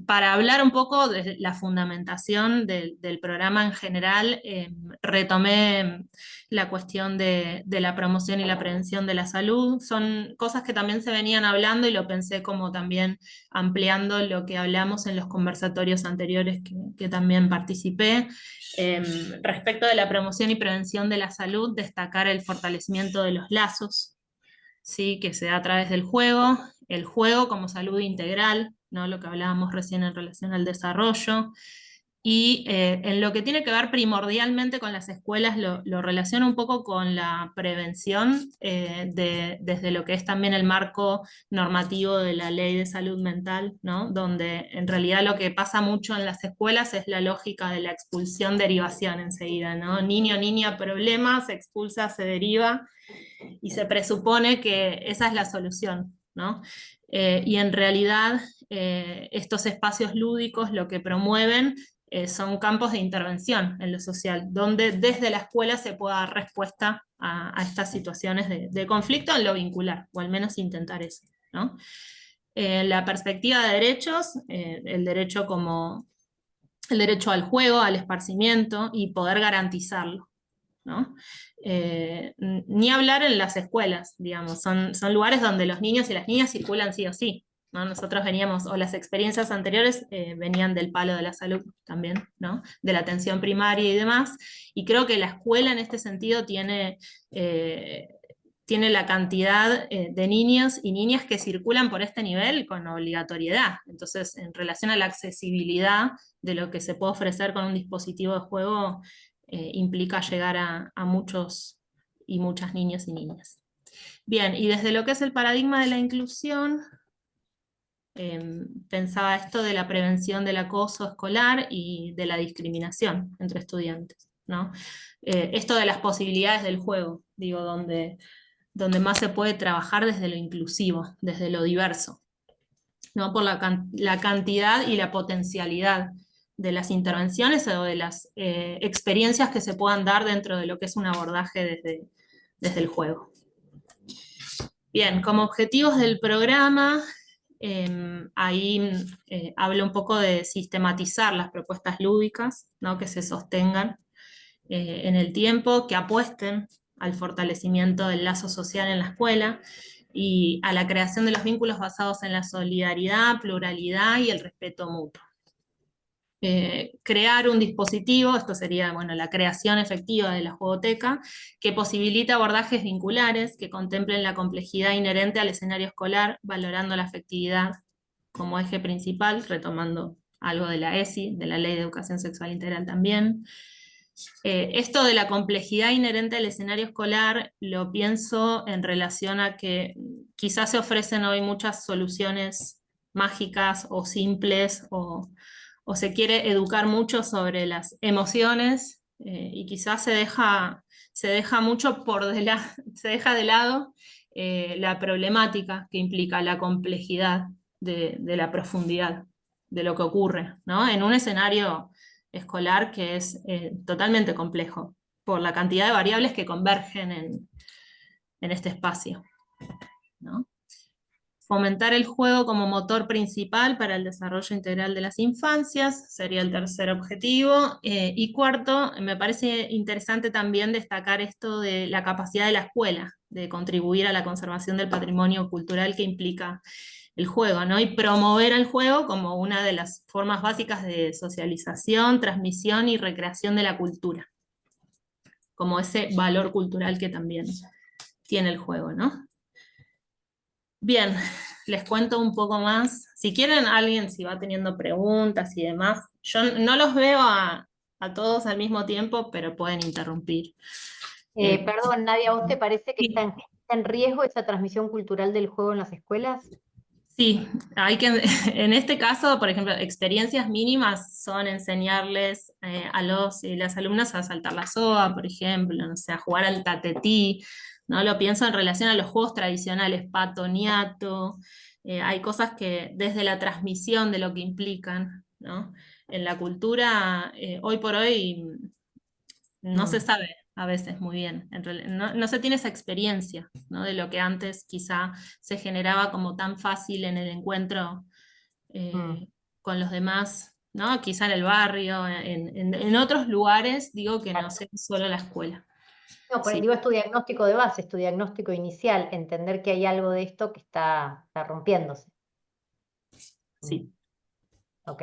Para hablar un poco de la fundamentación del programa en general, retomé la cuestión de la promoción y la prevención de la salud. Son cosas que también se venían hablando y lo pensé como también ampliando lo que hablamos en los conversatorios anteriores que también participé. Respecto de la promoción y prevención de la salud, destacar el fortalecimiento de los lazos, ¿sí? Que se da a través del juego, el juego como salud integral, ¿no? Lo que hablábamos recién en relación al desarrollo, y en lo que tiene que ver primordialmente con las escuelas, lo relaciono un poco con la prevención, desde lo que es también el marco normativo de la Ley de Salud Mental, ¿no? Donde en realidad lo que pasa mucho en las escuelas es la lógica de la expulsión-derivación enseguida, ¿no? Niño, niña, problema, se expulsa, se deriva, y se presupone que esa es la solución, ¿no? Y en realidad estos espacios lúdicos lo que promueven son campos de intervención en lo social, donde desde la escuela se pueda dar respuesta a estas situaciones de conflicto en lo vincular, o al menos intentar eso, ¿no? La perspectiva de derechos, el derecho como el derecho al juego, al esparcimiento, y poder garantizarlo, ¿no? Ni hablar en las escuelas, digamos, son lugares donde los niños y las niñas circulan sí o sí, ¿no? Nosotros veníamos, o las experiencias anteriores venían del palo de la salud también, ¿no? De la atención primaria y demás, y creo que la escuela en este sentido tiene la cantidad de niños y niñas que circulan por este nivel con obligatoriedad. Entonces, en relación a la accesibilidad de lo que se puede ofrecer con un dispositivo de juego, implica llegar a muchos y muchas niños y niñas. Bien, y desde lo que es el paradigma de la inclusión, pensaba esto de la prevención del acoso escolar y de la discriminación entre estudiantes, ¿no? Esto de las posibilidades del juego, digo, donde más se puede trabajar desde lo inclusivo, desde lo diverso, ¿no? Por la cantidad y la potencialidad de las intervenciones o de las experiencias que se puedan dar dentro de lo que es un abordaje desde el juego. Bien, como objetivos del programa, ahí hablo un poco de sistematizar las propuestas lúdicas, ¿no? Que se sostengan en el tiempo, que apuesten al fortalecimiento del lazo social en la escuela y a la creación de los vínculos basados en la solidaridad, pluralidad y el respeto mutuo. Crear un dispositivo, esto sería, bueno, la creación efectiva de la jugoteca, que posibilita abordajes vinculares que contemplen la complejidad inherente al escenario escolar, valorando la afectividad como eje principal, retomando algo de la ESI, de la Ley de Educación Sexual Integral también. Esto de la complejidad inherente al escenario escolar lo pienso en relación a que quizás se ofrecen hoy muchas soluciones mágicas o simples, o se quiere educar mucho sobre las emociones, y quizás se deja mucho se deja de lado la problemática que implica la complejidad de la profundidad de lo que ocurre, ¿no? En un escenario escolar que es totalmente complejo por la cantidad de variables que convergen en este espacio, ¿no? Fomentar el juego como motor principal para el desarrollo integral de las infancias sería el tercer objetivo. Y cuarto, me parece interesante también destacar esto de la capacidad de la escuela de contribuir a la conservación del patrimonio cultural que implica el juego, ¿no? Y promover el juego como una de las formas básicas de socialización, transmisión y recreación de la cultura, como ese valor cultural que también tiene el juego, ¿no? Bien, les cuento un poco más. Si quieren, alguien, si va teniendo preguntas y demás, yo no los veo a todos al mismo tiempo, pero pueden interrumpir. Perdón, Nadia, ¿a vos te parece que Sí. está en riesgo esa transmisión cultural del juego en las escuelas? Sí, hay que, en este caso, por ejemplo, experiencias mínimas son enseñarles a los y las alumnas a saltar la soga, por ejemplo, no sé, a jugar al tatetí, ¿no? Lo pienso en relación a los juegos tradicionales, pato, ñato, hay cosas que desde la transmisión de lo que implican, ¿no? En la cultura, hoy por hoy no se sabe a veces muy bien, no se tiene esa experiencia, ¿no? De lo que antes quizá se generaba como tan fácil en el encuentro con los demás, ¿no? Quizá en el barrio, en otros lugares, digo que no Claro. sea solo la escuela. No, pero Sí, digo, es tu diagnóstico de base, es tu diagnóstico inicial, entender que hay algo de esto que está rompiéndose. sí. Ok.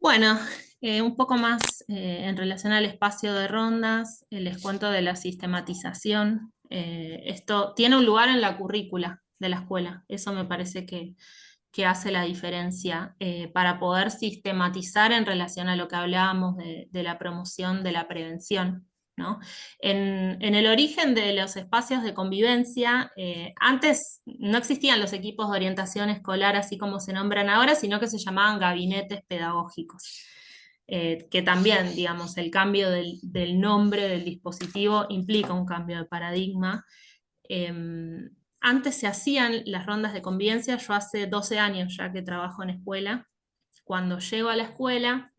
Bueno, un poco más en relación al espacio de rondas, les cuento de la sistematización. Esto tiene un lugar en la currícula de la escuela, eso me parece que hace la diferencia para poder sistematizar en relación a lo que hablábamos de la promoción de la prevención, ¿no? En el origen de los espacios de convivencia, antes no existían los equipos de orientación escolar así como se nombran ahora, sino que se llamaban gabinetes pedagógicos. Que también, digamos, el cambio del nombre del dispositivo implica un cambio de paradigma. Antes se hacían las rondas de convivencia, yo hace 12 años ya que trabajo en escuela. Cuando llego a la escuela,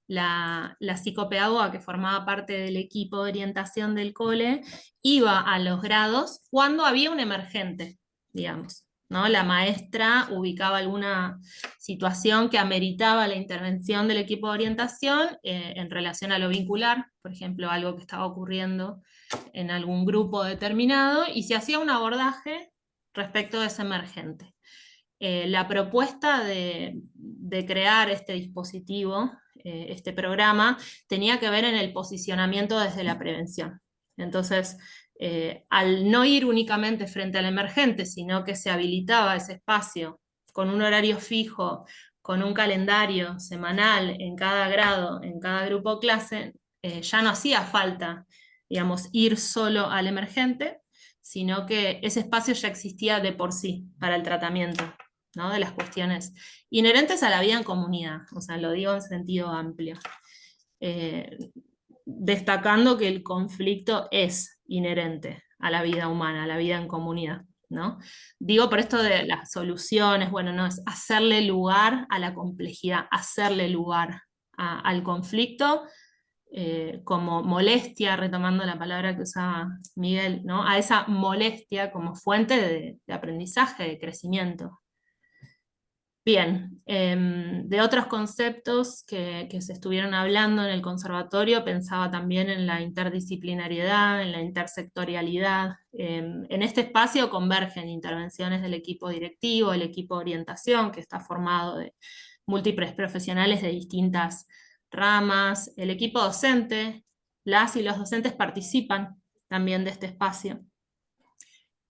la psicopedagoga que formaba parte del equipo de orientación del cole iba a los grados cuando había un emergente, digamos, ¿no? La maestra ubicaba alguna situación que ameritaba la intervención del equipo de orientación en relación a lo vincular, por ejemplo, algo que estaba ocurriendo en algún grupo determinado, y se hacía un abordaje respecto de ese emergente. La propuesta de crear este dispositivo, este programa, tenía que ver en el posicionamiento desde la prevención. Entonces, al no ir únicamente frente al emergente, sino que se habilitaba ese espacio con un horario fijo, con un calendario semanal en cada grado, en cada grupo o clase, ya no hacía falta, digamos, ir solo al emergente, sino que ese espacio ya existía de por sí para el tratamiento, ¿no? De las cuestiones inherentes a la vida en comunidad, o sea, lo digo en sentido amplio. Destacando que el conflicto es inherente a la vida humana, a la vida en comunidad, ¿no? Digo por esto de las soluciones, bueno, no, es hacerle lugar a la complejidad, hacerle lugar al conflicto como molestia, retomando la palabra que usaba Miguel, ¿no? A esa molestia como fuente de aprendizaje, de crecimiento. Bien, de otros conceptos que se estuvieron hablando en el conservatorio, pensaba también en la interdisciplinariedad, en la intersectorialidad. En este espacio convergen intervenciones del equipo directivo, el equipo de orientación, que está formado de múltiples profesionales de distintas ramas, el equipo docente, las y los docentes participan también de este espacio.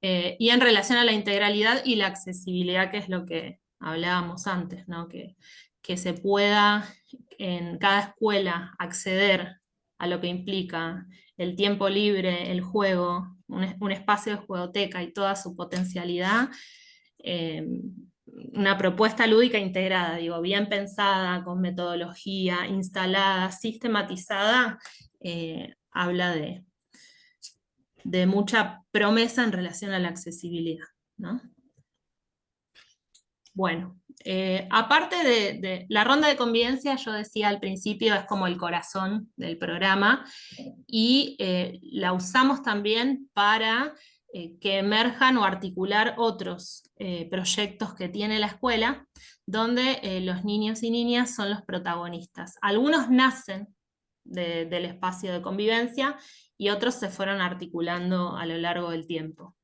Y en relación a la integralidad y la accesibilidad, que es lo que hablábamos antes, ¿no? Que se pueda en cada escuela acceder a lo que implica el tiempo libre, el juego, un espacio de juegoteca y toda su potencialidad, una propuesta lúdica integrada, digo, bien pensada, con metodología, instalada, sistematizada, habla de mucha promesa en relación a la accesibilidad, ¿no? Bueno, aparte de la ronda de convivencia, yo decía al principio, es como el corazón del programa, y la usamos también para que emerjan o articular otros proyectos que tiene la escuela, donde los niños y niñas son los protagonistas. Algunos nacen del espacio de convivencia y otros se fueron articulando a lo largo del tiempo.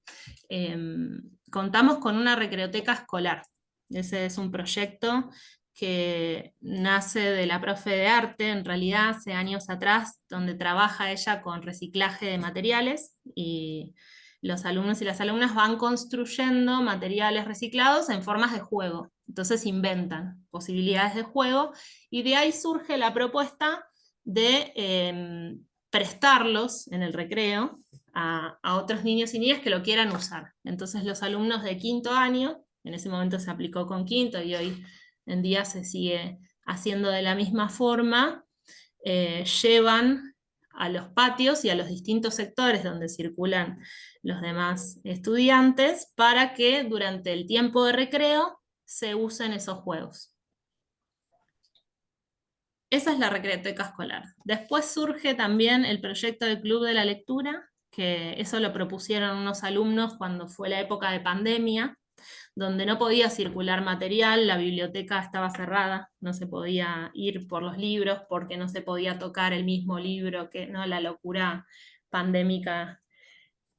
Contamos con una recreoteca escolar. Ese es un proyecto que nace de la profe de arte, en realidad hace años atrás, donde trabaja ella con reciclaje de materiales, y los alumnos y las alumnas van construyendo materiales reciclados en formas de juego. Entonces inventan posibilidades de juego, y de ahí surge la propuesta de prestarlos en el recreo a otros niños y niñas que lo quieran usar. Entonces los alumnos de quinto año, en ese momento se aplicó con quinto y hoy en día se sigue haciendo de la misma forma, llevan a los patios y a los distintos sectores donde circulan los demás estudiantes para que durante el tiempo de recreo se usen esos juegos. Esa es la recreoteca escolar. Después surge también el proyecto del Club de la Lectura, que eso lo propusieron unos alumnos cuando fue la época de pandemia, donde no podía circular material, la biblioteca estaba cerrada, no se podía ir por los libros porque no se podía tocar el mismo libro, que no, la locura pandémica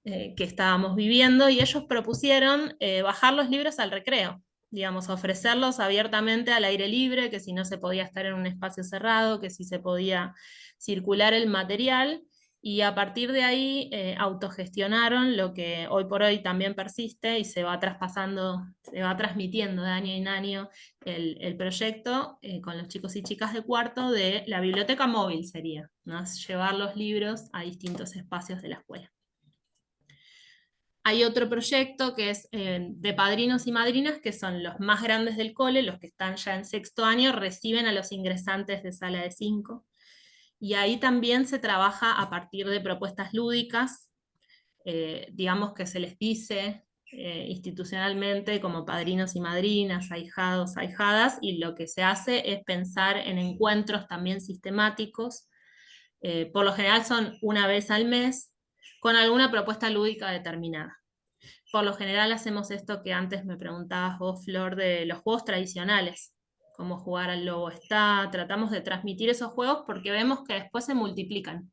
que estábamos viviendo, y ellos propusieron bajar los libros al recreo, digamos, ofrecerlos abiertamente al aire libre, que si no se podía estar en un espacio cerrado, que si se podía circular el material, y a partir de ahí autogestionaron lo que hoy por hoy también persiste y se va traspasando, se va transmitiendo de año en año el proyecto con los chicos y chicas de cuarto de la biblioteca móvil sería, ¿no? Llevar los libros a distintos espacios de la escuela. Hay otro proyecto que es de padrinos y madrinas, que son los más grandes del cole, los que están ya en sexto año, reciben a los ingresantes de sala de 5. Y ahí también se trabaja a partir de propuestas lúdicas, digamos que se les dice institucionalmente como padrinos y madrinas, ahijados, ahijadas, y lo que se hace es pensar en encuentros también sistemáticos. Por lo general son una vez al mes, con alguna propuesta lúdica determinada. Por lo general hacemos esto que antes me preguntabas vos, Flor, de los juegos tradicionales, como jugar al Lobo Está, tratamos de transmitir esos juegos porque vemos que después se multiplican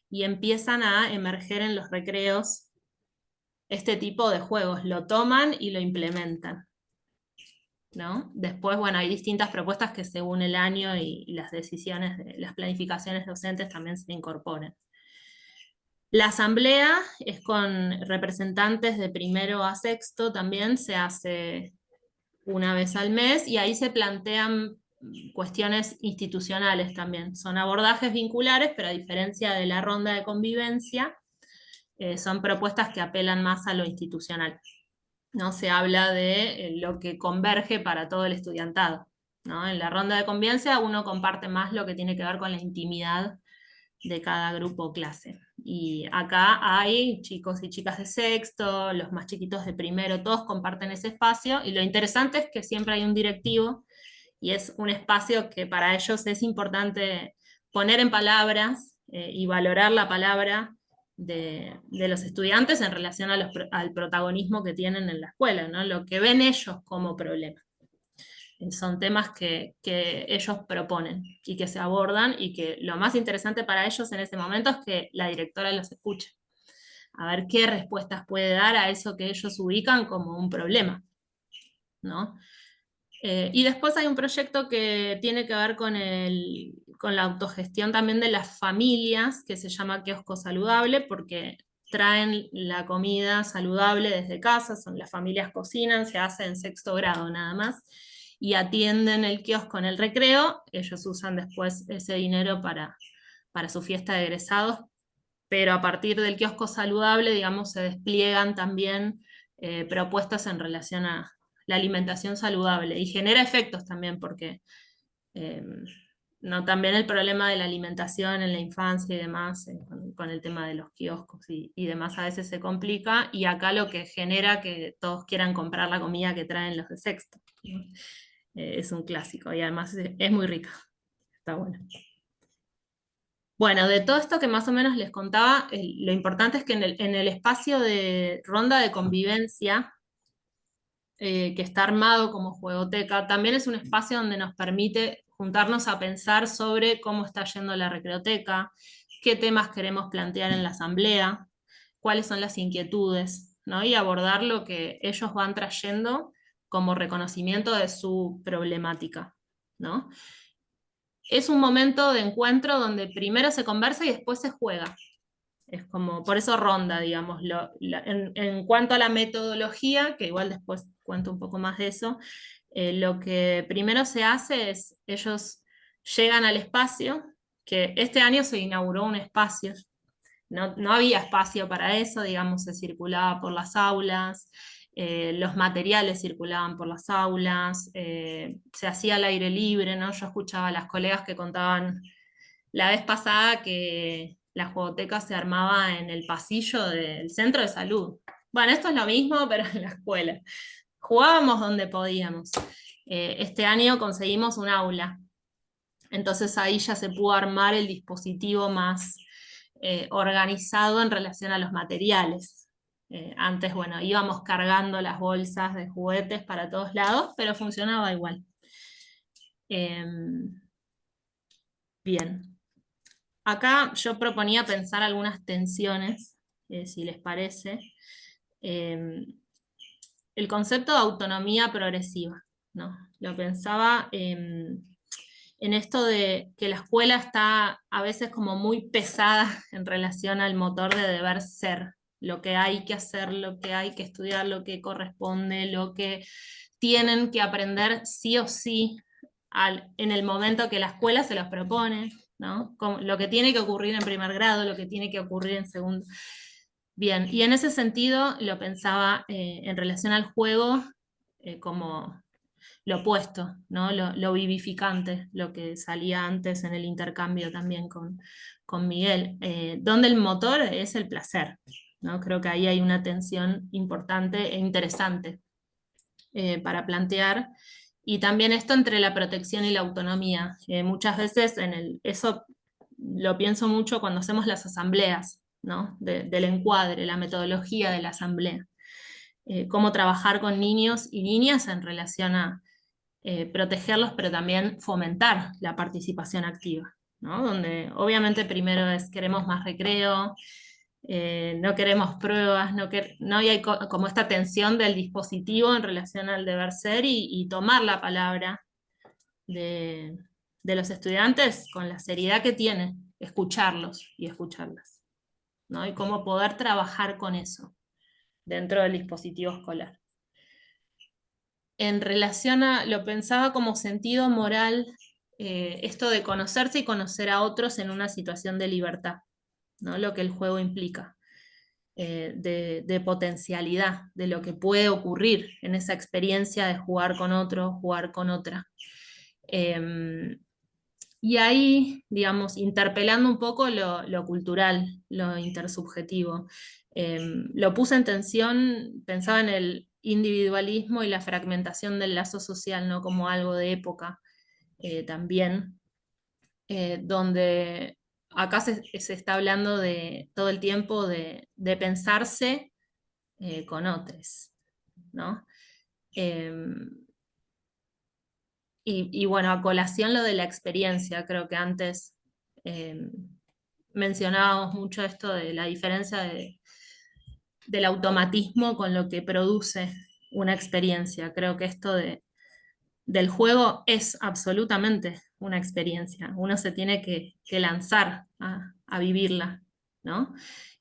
y empiezan a emerger en los recreos este tipo de juegos, lo toman y lo implementan, ¿no? Después, bueno, hay distintas propuestas que según el año y las decisiones, las planificaciones docentes también se incorporan. La asamblea es con representantes de primero a sexto, también se hace una vez al mes, y ahí se plantean cuestiones institucionales también. Son abordajes vinculares, pero a diferencia de la ronda de convivencia, son propuestas que apelan más a lo institucional. No se habla de lo que converge para todo el estudiantado, ¿no? En la ronda de convivencia uno comparte más lo que tiene que ver con la intimidad de cada grupo o clase. Y acá hay chicos y chicas de sexto, los más chiquitos de primero, todos comparten ese espacio, y lo interesante es que siempre hay un directivo, y es un espacio que para ellos es importante poner en palabras y valorar la palabra de los estudiantes en relación a al protagonismo que tienen en la escuela, ¿no? Lo que ven ellos como problema. Son temas que ellos proponen y que se abordan, y que lo más interesante para ellos en este momento es que la directora los escuche, a ver qué respuestas puede dar a eso que ellos ubican como un problema, ¿no? Y después hay un proyecto que tiene que ver con la autogestión también de las familias, que se llama Kiosco Saludable, porque traen la comida saludable desde casa, las familias cocinan, se hace en sexto grado nada más, y atienden el kiosco en el recreo. Ellos usan después ese dinero para su fiesta de egresados, pero a partir del kiosco saludable, digamos, se despliegan también propuestas en relación a la alimentación saludable, y genera efectos también porque no, también el problema de la alimentación en la infancia y demás, con el tema de los kioscos y demás, a veces se complica, y acá lo que genera que todos quieran comprar la comida que traen los de sexto, ¿no? Es un clásico, y además es muy rica, está bueno. Bueno, de todo esto que más o menos les contaba, lo importante es que en el espacio de ronda de convivencia, que está armado como juegoteca, también es un espacio donde nos permite juntarnos a pensar sobre cómo está yendo la recreoteca, qué temas queremos plantear en la asamblea, cuáles son las inquietudes, ¿no? Y abordar lo que ellos van trayendo como reconocimiento de su problemática, ¿no? Es un momento de encuentro donde primero se conversa y después se juega. Es como, por eso ronda, digamos. En cuanto a la metodología, que igual después cuento un poco más de eso, lo que primero se hace es, ellos llegan al espacio, que este año se inauguró un espacio. No había espacio para eso, digamos, se circulaba por las aulas, los materiales circulaban por las aulas, se hacía al aire libre, ¿no? Yo escuchaba a las colegas que contaban la vez pasada que la jugoteca se armaba en el pasillo del centro de salud. Bueno, esto es lo mismo, pero en la escuela. Jugábamos donde podíamos. Este año conseguimos un aula, entonces ahí ya se pudo armar el dispositivo más organizado en relación a los materiales. Antes, bueno, íbamos cargando las bolsas de juguetes para todos lados, pero funcionaba igual. Bien. Acá yo proponía pensar algunas tensiones, si les parece. El concepto de autonomía progresiva, ¿no? Lo pensaba en esto de que la escuela está a veces como muy pesada en relación al motor de deber ser, lo que hay que hacer, lo que hay que estudiar, lo que corresponde, lo que tienen que aprender sí o sí en el momento que la escuela se los propone, ¿no? Como lo que tiene que ocurrir en primer grado, lo que tiene que ocurrir en segundo. Bien, y en ese sentido lo pensaba en relación al juego como lo opuesto, ¿no? Lo vivificante, lo que salía antes en el intercambio también con Miguel, donde el motor es el placer, ¿no? Creo que ahí hay una tensión importante e interesante para plantear. Y también esto entre la protección y la autonomía. Muchas veces eso lo pienso mucho cuando hacemos las asambleas, ¿no? Del encuadre, la metodología de la asamblea. Cómo trabajar con niños y niñas en relación a protegerlos, pero también fomentar la participación activa, ¿no? Donde obviamente primero queremos más recreo, no queremos pruebas, no hay como esta tensión del dispositivo en relación al deber ser y tomar la palabra de los estudiantes con la seriedad que tiene, escucharlos y escucharlas, ¿no? Y cómo poder trabajar con eso dentro del dispositivo escolar. En relación lo pensaba como sentido moral, esto de conocerse y conocer a otros en una situación de libertad, ¿no? Lo que el juego implica. De potencialidad, de lo que puede ocurrir en esa experiencia de jugar con otro, jugar con otra. Y ahí, digamos, interpelando un poco lo cultural, lo intersubjetivo. Lo puse en tensión, pensaba en el individualismo y la fragmentación del lazo social, ¿no? Como algo de época también, donde acá se está hablando de todo el tiempo de pensarse con otros, ¿no? Y bueno, a colación lo de la experiencia, creo que antes mencionábamos mucho esto de la diferencia del automatismo con lo que produce una experiencia. Creo que esto del juego es absolutamente una experiencia. Uno se tiene que lanzar a vivirla, ¿no?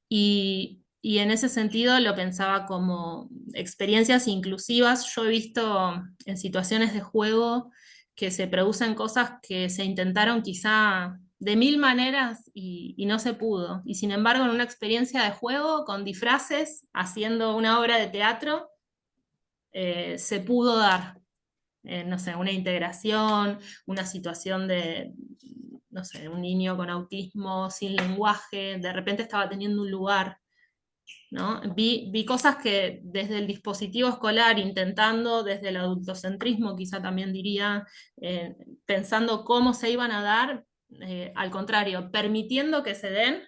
Y en ese sentido lo pensaba como experiencias inclusivas. Yo he visto en situaciones de juego que se producen cosas que se intentaron quizá de mil maneras y no se pudo. Y sin embargo, en una experiencia de juego con disfraces, haciendo una obra de teatro, se pudo dar. no sé, una integración, una situación de, no sé, un niño con autismo sin lenguaje, de repente estaba teniendo un lugar, ¿no? Vi cosas que desde el dispositivo escolar, intentando, desde el adultocentrismo quizá también diría, pensando cómo se iban a dar, al contrario, permitiendo que se den,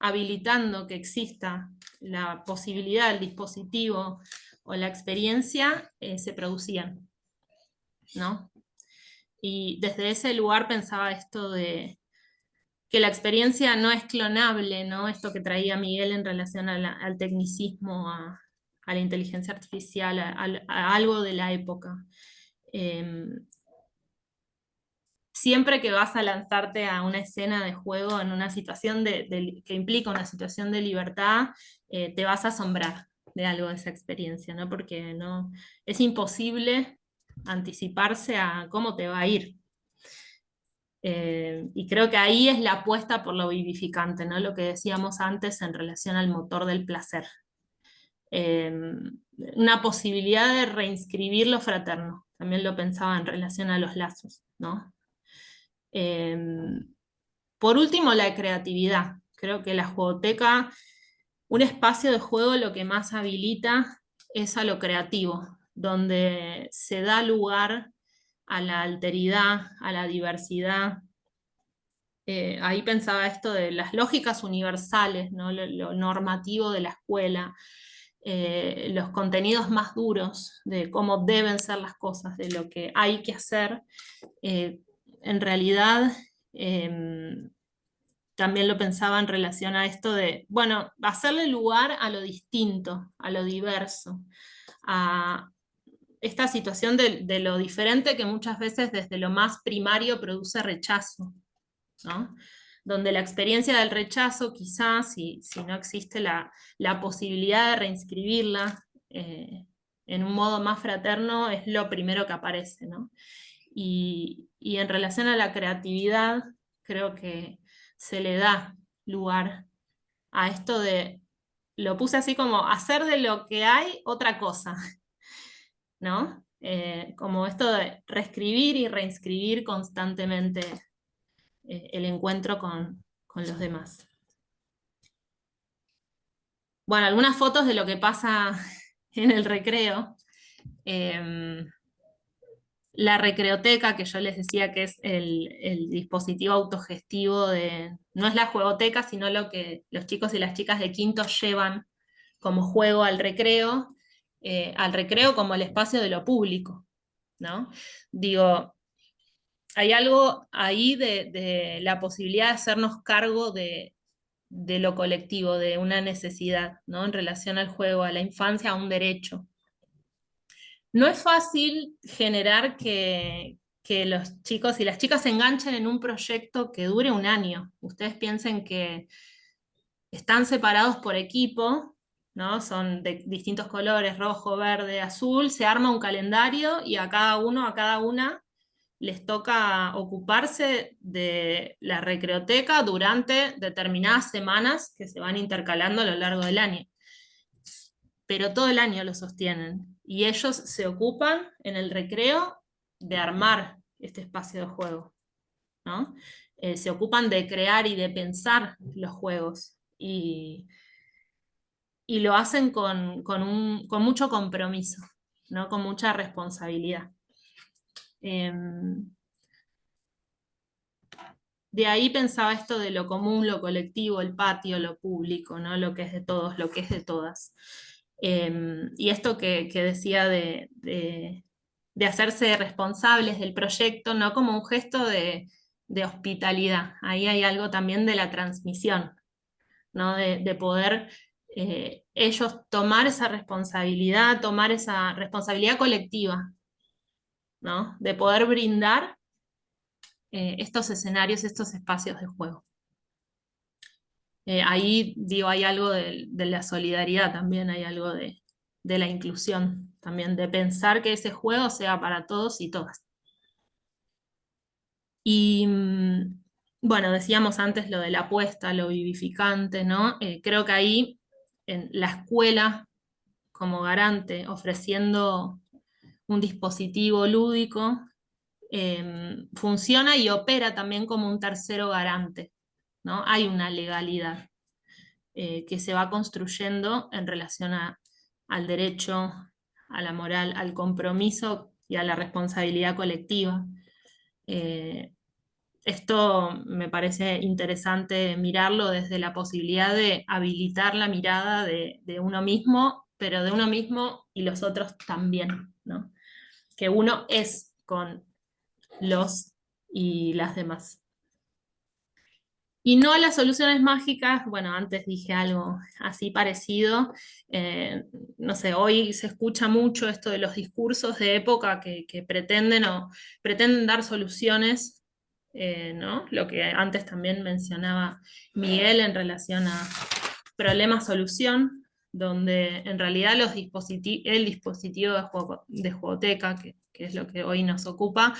habilitando que exista la posibilidad, el dispositivo o la experiencia, se producían, ¿no? Y desde ese lugar pensaba esto de que la experiencia no es clonable, ¿no? Esto que traía Miguel en relación al tecnicismo, a la inteligencia artificial, a algo de la época. Siempre que vas a lanzarte a una escena de juego en una situación que implica una situación de libertad, te vas a asombrar de algo de esa experiencia, ¿no? Porque no, es imposible anticiparse a cómo te va a ir. Y creo que ahí es la apuesta por lo vivificante, ¿no? Lo que decíamos antes en relación al motor del placer. Una posibilidad de reinscribir lo fraterno. También lo pensaba en relación a los lazos, ¿no? Por último, la creatividad. Creo que la juegoteca, un espacio de juego, lo que más habilita es a lo creativo, donde se da lugar a la alteridad, a la diversidad. Ahí pensaba esto de las lógicas universales, ¿no? Lo normativo de la escuela, los contenidos más duros de cómo deben ser las cosas, de lo que hay que hacer. En realidad, también lo pensaba en relación a esto de, bueno, hacerle lugar a lo distinto, a lo diverso, a esta situación de lo diferente que muchas veces desde lo más primario produce rechazo, ¿no? Donde la experiencia del rechazo, quizás, si no existe la posibilidad de reinscribirla en un modo más fraterno, es lo primero que aparece, ¿no? Y en relación a la creatividad, creo que se le da lugar a esto de, lo puse así como, hacer de lo que hay otra cosa, ¿no? Como esto de reescribir y reinscribir constantemente el encuentro con los demás. Bueno, algunas fotos de lo que pasa en el recreo. La recreoteca, que yo les decía que es el dispositivo autogestivo no es la juegoteca, sino lo que los chicos y las chicas de quinto llevan como juego al recreo como el espacio de lo público, ¿no? Digo, hay algo ahí de la posibilidad de hacernos cargo de lo colectivo, de una necesidad, ¿no? En relación al juego, a la infancia, a un derecho. No es fácil generar que los chicos y las chicas se enganchen en un proyecto que dure un año. Ustedes piensen que están separados por equipo, ¿no? Son de distintos colores, rojo, verde, azul, se arma un calendario y a cada uno, a cada una, les toca ocuparse de la recreoteca durante determinadas semanas que se van intercalando a lo largo del año. Pero todo el año lo sostienen. Y ellos se ocupan en el recreo de armar este espacio de juego, ¿no? Se ocupan de crear y de pensar los juegos. Y lo hacen con mucho compromiso, ¿no? Con mucha responsabilidad. De ahí pensaba esto de lo común, lo colectivo, el patio, lo público, ¿no? Lo que es de todos, lo que es de todas. Y esto que decía de hacerse responsables del proyecto, no como un gesto de hospitalidad. Ahí hay algo también de la transmisión, ¿no? De poder ellos tomar esa responsabilidad colectiva, ¿no? De poder brindar estos escenarios, estos espacios de juego. Ahí digo, hay algo de la solidaridad también, hay algo de la inclusión también, de pensar que ese juego sea para todos y todas. Y bueno, decíamos antes lo de la apuesta, lo vivificante, ¿no? Creo que ahí en la escuela como garante, ofreciendo un dispositivo lúdico, funciona y opera también como un tercero garante, ¿no? Hay una legalidad que se va construyendo en relación al derecho, a la moral, al compromiso y a la responsabilidad colectiva. Esto me parece interesante mirarlo desde la posibilidad de habilitar la mirada de uno mismo, pero de uno mismo y los otros también, ¿no? Que uno es con los y las demás. Y no a las soluciones mágicas, bueno, antes dije algo así parecido, no sé, hoy se escucha mucho esto de los discursos de época que pretenden dar soluciones, ¿no? Lo que antes también mencionaba Miguel en relación a problema-solución, donde en realidad el dispositivo de jugoteca, que es lo que hoy nos ocupa,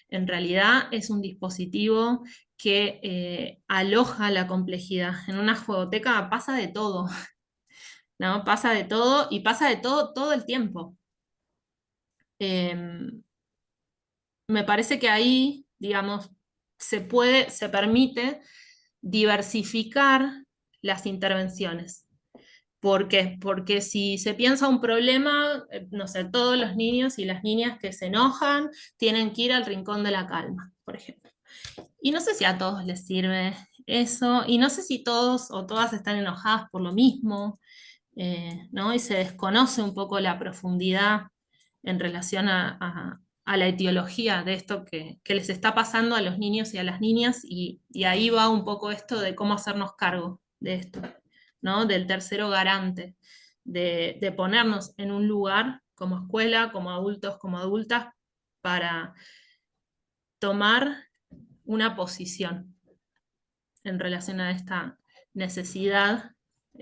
en realidad es un dispositivo que aloja la complejidad. En una juegoteca pasa de todo, ¿no? Pasa de todo y pasa de todo todo el tiempo. Me parece que ahí, digamos, se permite diversificar las intervenciones. ¿Por qué? Porque si se piensa un problema, no sé, todos los niños y las niñas que se enojan tienen que ir al rincón de la calma, por ejemplo. Y no sé si a todos les sirve eso, y no sé si todos o todas están enojadas por lo mismo, ¿no? Y se desconoce un poco la profundidad en relación a la etiología de esto que les está pasando a los niños y a las niñas, y ahí va un poco esto de cómo hacernos cargo de esto, ¿no? Del tercero garante, de ponernos en un lugar como escuela, como adultos, como adultas, para tomar una posición en relación a esta necesidad,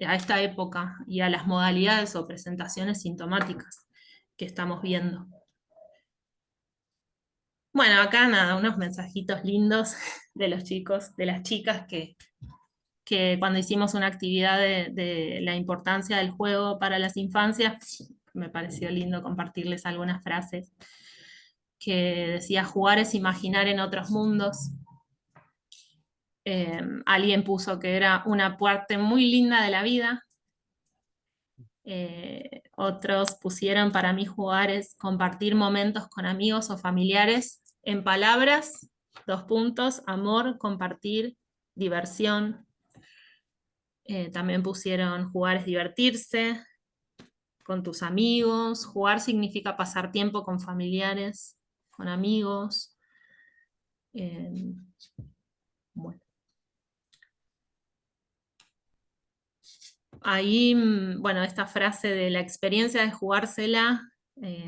a esta época y a las modalidades o presentaciones sintomáticas que estamos viendo. Bueno, acá nada, unos mensajitos lindos de los chicos, de las chicas que cuando hicimos una actividad de la importancia del juego para las infancias, me pareció lindo compartirles algunas frases que decía: jugar es imaginar en otros mundos. Alguien puso que era una parte muy linda de la vida. Otros pusieron: para mí jugar es compartir momentos con amigos o familiares en palabras, amor, compartir, diversión. También pusieron: jugar es divertirse con tus amigos, jugar significa pasar tiempo con familiares, con amigos. Bueno. Ahí, bueno, esta frase de la experiencia de jugársela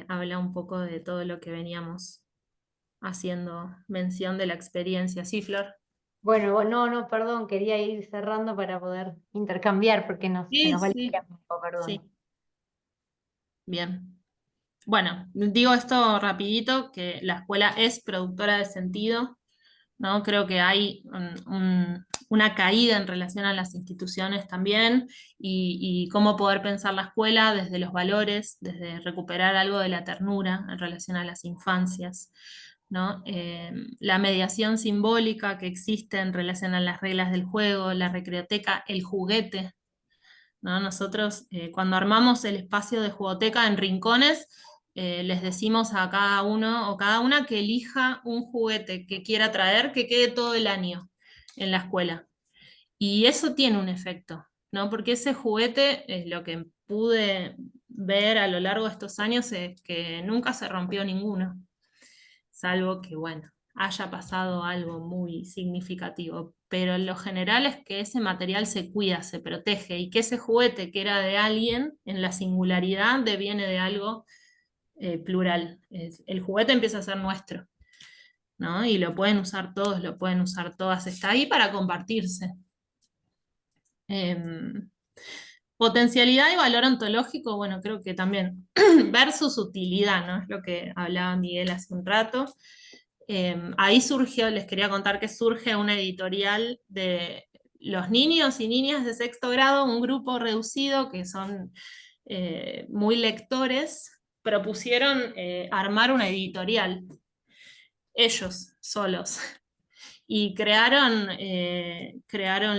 habla un poco de todo lo que veníamos haciendo mención de la experiencia. ¿Sí, Flor? Bueno, no, perdón, quería ir cerrando para poder intercambiar porque se Sí, nos va el sí, tiempo, sí. perdón. Bien. Bueno, digo esto rapidito, que la escuela es productora de sentido, ¿no? Creo que hay una caída en relación a las instituciones también, y cómo poder pensar la escuela desde los valores, desde recuperar algo de la ternura en relación a las infancias, ¿no? La mediación simbólica que existe en relación a las reglas del juego, la recreoteca, el juguete, ¿no? Nosotros, cuando armamos el espacio de jugoteca en rincones, les decimos a cada uno o cada una que elija un juguete que quiera traer, que quede todo el año en la escuela. Y eso tiene un efecto, ¿no? Porque ese juguete, es lo que pude ver a lo largo de estos años, es que nunca se rompió ninguno, salvo que, bueno, haya pasado algo muy significativo. Pero lo general es que ese material se cuida, se protege, y que ese juguete que era de alguien, en la singularidad, deviene de algo plural. El juguete empieza a ser nuestro, ¿no? Y lo pueden usar todos, lo pueden usar todas. Está ahí para compartirse. Potencialidad y valor ontológico, bueno, creo que también versus utilidad, ¿no? Es lo que hablaba Miguel hace un rato. Ahí surgió, les quería contar que surge una editorial de los niños y niñas de sexto grado, un grupo reducido que son muy lectores, propusieron armar una editorial, ellos solos. Y crearon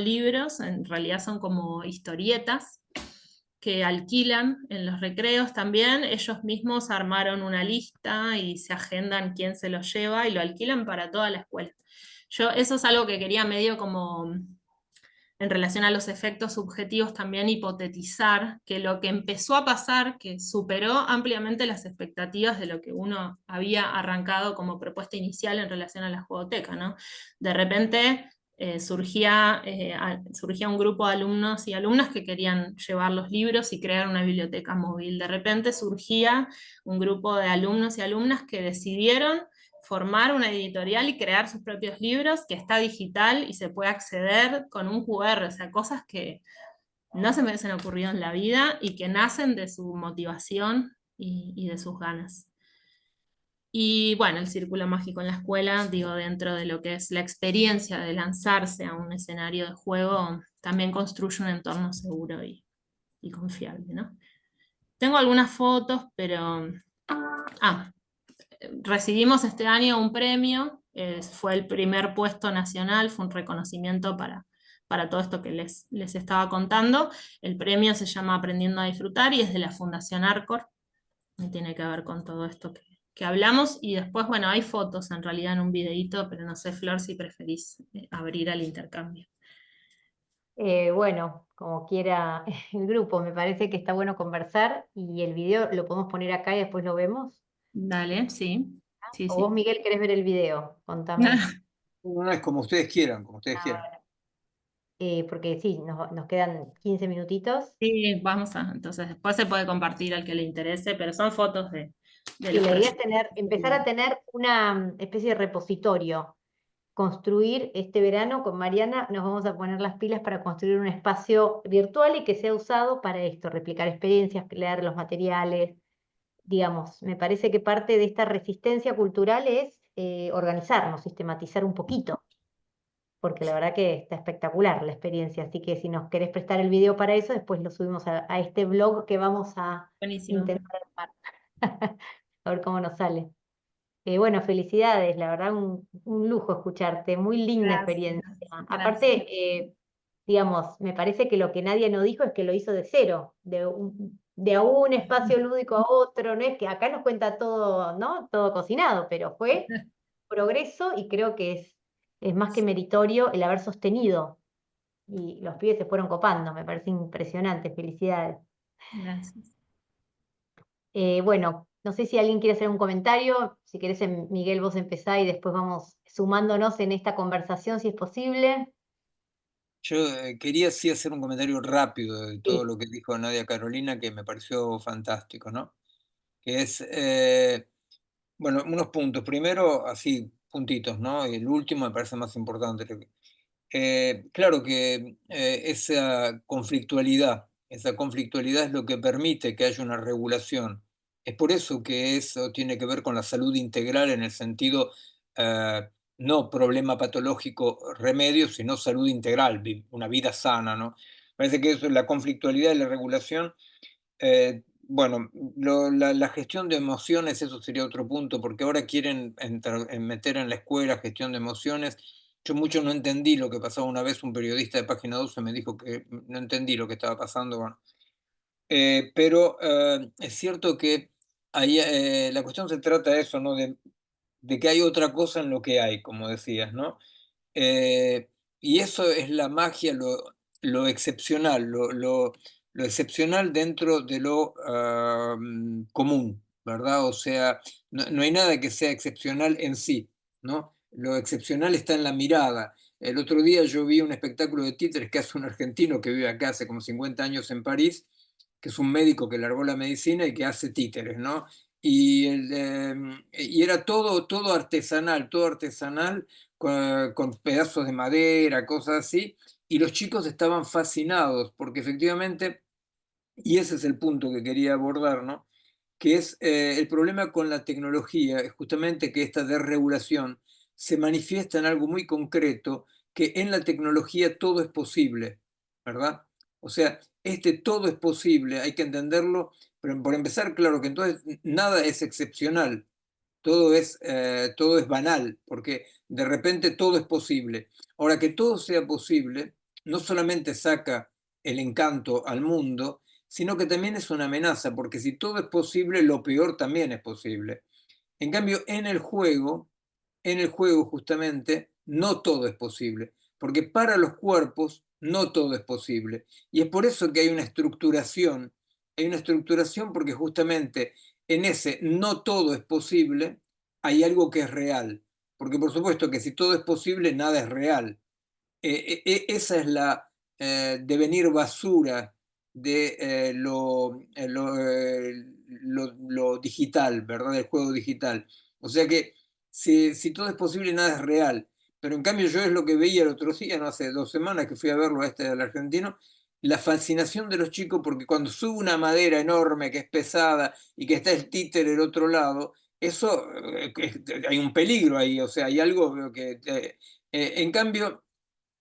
libros, en realidad son como historietas, que alquilan en los recreos también. Ellos mismos armaron una lista y se agendan quién se los lleva y lo alquilan para toda la escuela. Eso es algo que quería medio como en relación a los efectos subjetivos también hipotetizar que lo que empezó a pasar, que superó ampliamente las expectativas de lo que uno había arrancado como propuesta inicial en relación a la jugoteca, ¿no? De repente surgía un grupo de alumnos y alumnas que querían llevar los libros y crear una biblioteca móvil. De repente surgía un grupo de alumnos y alumnas que decidieron formar una editorial y crear sus propios libros, que está digital y se puede acceder con un QR, o sea, cosas que no se me hubiesen ocurrido en la vida y que nacen de su motivación y de sus ganas. Y bueno, el círculo mágico en la escuela, digo, dentro de lo que es la experiencia de lanzarse a un escenario de juego, también construye un entorno seguro y confiable, ¿no? Tengo algunas fotos, pero... recibimos este año un premio, fue el primer puesto nacional, fue un reconocimiento para todo esto que les estaba contando. El premio se llama Aprendiendo a Disfrutar y es de la Fundación Arcor, y tiene que ver con todo esto que hablamos. Y después, bueno, hay fotos en realidad en un videíto, pero no sé, Flor, si preferís abrir al intercambio. Bueno, como quiera el grupo, me parece que está bueno conversar y el video lo podemos poner acá y después lo vemos. Dale, sí. Sí, O vos, sí. Miguel, querés ver el video, contame. No, es como ustedes quieran, como ustedes Ah, quieran. bueno. Porque sí, nos quedan 15 minutitos. Sí, entonces después se puede compartir al que le interese, pero son fotos de Y los la idea es presentes. empezar a tener una especie de repositorio, construir este verano con Mariana, nos vamos a poner las pilas para construir un espacio virtual y que sea usado para esto, replicar experiencias, leer los materiales, digamos. Me parece que parte de esta resistencia cultural es organizarnos, sistematizar un poquito, porque la verdad que está espectacular la experiencia, así que si nos querés prestar el video para eso, después lo subimos a este blog que vamos a Buenísimo. intentar armar. A ver cómo nos sale. Bueno, felicidades, la verdad un lujo escucharte, muy linda Gracias, experiencia. gracias. Aparte, digamos, me parece que lo que nadie nos dijo es que lo hizo de cero, de a un espacio lúdico a otro, no es que acá nos cuenta todo, ¿no? Todo cocinado, pero fue progreso y creo que es más que meritorio el haber sostenido y los pibes se fueron copando, me parece impresionante, felicidades. Gracias. Bueno, no sé si alguien quiere hacer un comentario, si querés, Miguel, vos empezá y después vamos sumándonos en esta conversación, si es posible. Yo quería sí hacer un comentario rápido de todo Sí, lo que dijo Nadia Carolina, que me pareció fantástico, ¿no? Que es, bueno, unos puntos. Primero, así, puntitos, ¿no? Y el último me parece más importante. Claro que esa conflictualidad es lo que permite que haya una regulación. Es por eso que eso tiene que ver con la salud integral en el sentido, no problema patológico, remedio, sino salud integral, una vida sana, ¿no? Parece que eso, la conflictualidad y la regulación, bueno, la gestión de emociones, eso sería otro punto, porque ahora quieren meter en la escuela gestión de emociones. Yo mucho no entendí lo que pasaba una vez, un periodista de Página 12 me dijo que no entendí lo que estaba pasando, bueno. Pero es cierto que ahí, la cuestión se trata de eso, ¿no? De que hay otra cosa en lo que hay, como decías, ¿no? Eh, y eso es la magia, lo excepcional, lo excepcional dentro de lo común, ¿verdad? O sea, no hay nada que sea excepcional en sí, ¿no? Lo excepcional está en la mirada. El otro día yo vi un espectáculo de títeres que hace un argentino que vive acá hace como 50 años en París, que es un médico que largó la medicina y que hace títeres, ¿no? Y era todo artesanal, con pedazos de madera, cosas así, y los chicos estaban fascinados, porque efectivamente, y ese es el punto que quería abordar, ¿no? Que es el problema con la tecnología, es justamente que esta desregulación se manifiesta en algo muy concreto, que en la tecnología todo es posible, ¿verdad? O sea, este todo es posible, hay que entenderlo Pero por empezar, claro que entonces nada es excepcional, todo es banal, porque de repente todo es posible. Ahora, que todo sea posible, no solamente saca el encanto al mundo, sino que también es una amenaza, porque si todo es posible, lo peor también es posible. En cambio, en el juego justamente, no todo es posible, porque para los cuerpos no todo es posible. Y es por eso que hay una estructuración porque justamente en ese no todo es posible, hay algo que es real. Porque por supuesto que si todo es posible, nada es real. Esa es la devenir basura de lo digital, ¿verdad? Del juego digital. O sea que si todo es posible, nada es real. Pero en cambio yo es lo que veía el otro día, no hace 2 semanas que fui a verlo a este del argentino, la fascinación de los chicos porque cuando sube una madera enorme que es pesada y que está el títere del otro lado, eso hay un peligro ahí, o sea, hay algo que... en cambio,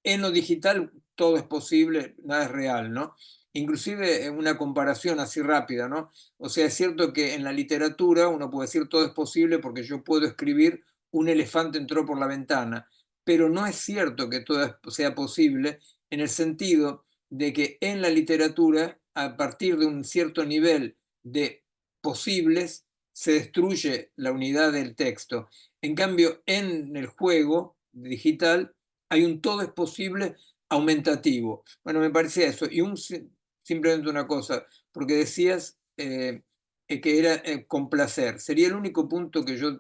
en lo digital todo es posible, nada es real, ¿no? Inclusive una comparación así rápida, ¿no? O sea, es cierto que en la literatura uno puede decir todo es posible porque yo puedo escribir un elefante entró por la ventana, pero no es cierto que todo sea posible en el sentido de que en la literatura, a partir de un cierto nivel de posibles, se destruye la unidad del texto. En cambio, en el juego digital, hay un todo es posible aumentativo. Bueno, me parecía eso. Y simplemente una cosa, porque decías que era complacer. Sería el único punto que yo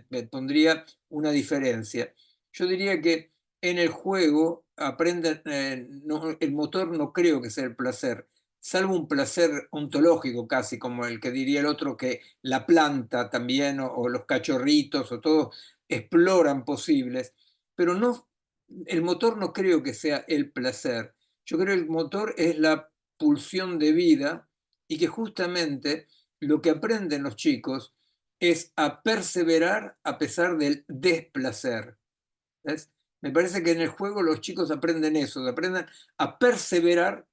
me pondría una diferencia. Yo diría que en el juego aprenden, el motor no creo que sea el placer, salvo un placer ontológico casi, como el que diría el otro, que la planta también o los cachorritos o todos exploran posibles, pero no, el motor no creo que sea el placer. Yo creo que el motor es la pulsión de vida y que justamente lo que aprenden los chicos es a perseverar a pesar del desplacer. ¿Ves? Me parece que en el juego los chicos aprenden eso, aprenden a perseverar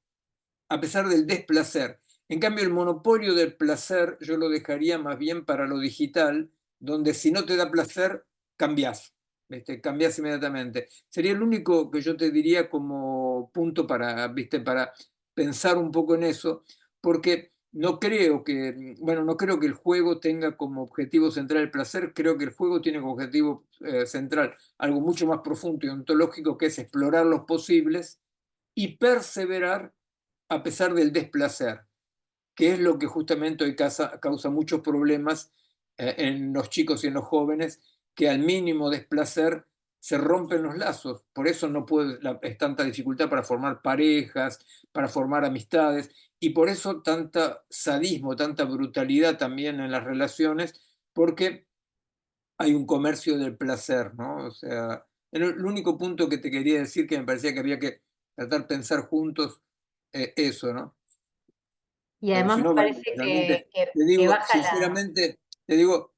a pesar del desplacer. En cambio, el monopolio del placer yo lo dejaría más bien para lo digital, donde si no te da placer, cambiás. ¿Viste? Cambiás inmediatamente. Sería el único que yo te diría como punto para, ¿viste? Para pensar un poco en eso, porque no creo que, bueno, no creo que el juego tenga como objetivo central el placer, creo que el juego tiene como objetivo central algo mucho más profundo y ontológico, que es explorar los posibles y perseverar a pesar del desplacer, que es lo que justamente hoy causa muchos problemas en los chicos y en los jóvenes, que al mínimo desplacer se rompen los lazos. Por eso no es tanta dificultad para formar parejas, para formar amistades, y por eso tanta sadismo, tanta brutalidad también en las relaciones, porque hay un comercio del placer, ¿no? O sea, el único punto que te quería decir que me parecía que había que tratar de pensar juntos eso, ¿no? Y Pero además si me no, parece realmente, te que digo, baja la... sinceramente, te digo,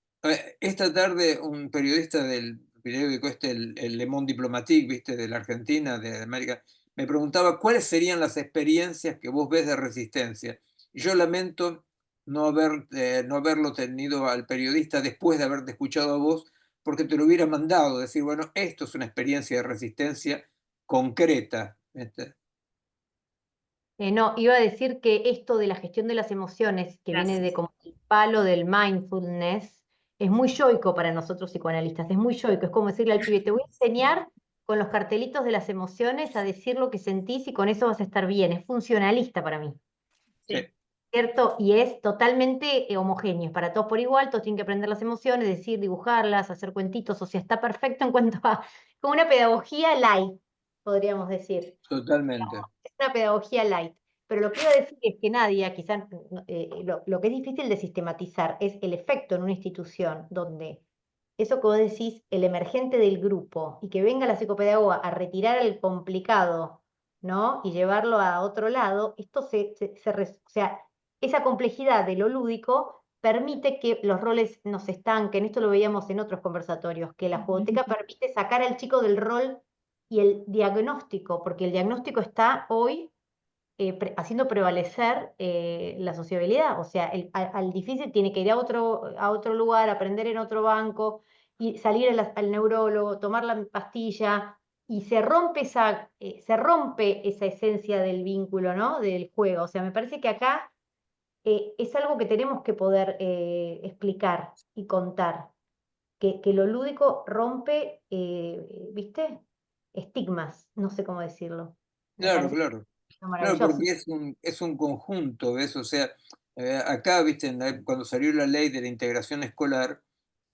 esta tarde un periodista del periódico el Le Monde Diplomatique, viste, de la Argentina, de América, me preguntaba cuáles serían las experiencias que vos ves de resistencia. Y yo lamento no haberlo tenido al periodista después de haberte escuchado a vos, porque te lo hubiera mandado, decir, bueno, esto es una experiencia de resistencia concreta. ¿Viste? No, iba a decir que esto de la gestión de las emociones, que viene de Gracias. como el palo del mindfulness, es muy yoico para nosotros psicoanalistas, es muy yoico, es como decirle al pibe, te voy a enseñar con los cartelitos de las emociones a decir lo que sentís y con eso vas a estar bien, es funcionalista para mí, Sí, Sí. ¿cierto? Y es totalmente homogéneo, es para todos por igual, todos tienen que aprender las emociones, decir, dibujarlas, hacer cuentitos, o sea, está perfecto en cuanto a, como una pedagogía light, podríamos decir. totalmente. Es una pedagogía light. Pero lo que iba a decir es que Nadia, quizás lo que es difícil de sistematizar es el efecto en una institución donde eso que vos decís, el emergente del grupo, y que venga la psicopedagoga a retirar el complicado, ¿no? Y llevarlo a otro lado, esto o sea, esa complejidad de lo lúdico permite que los roles no se estanquen. Esto lo veíamos en otros conversatorios, que la jugoteca permite sacar al chico del rol y el diagnóstico, porque el diagnóstico está hoy haciendo prevalecer la sociabilidad. O sea, al difícil tiene que ir a otro lugar, aprender en otro banco, y salir al neurólogo, tomar la pastilla, y se rompe esa esencia del vínculo, ¿no? Del juego. O sea, me parece que acá es algo que tenemos que poder explicar y contar, que lo lúdico rompe, ¿viste? Estigmas, no sé cómo decirlo. Me Claro, parece claro. Claro, maravilloso. porque es un conjunto, ¿ves? O sea, acá, viste, cuando salió la ley de la integración escolar,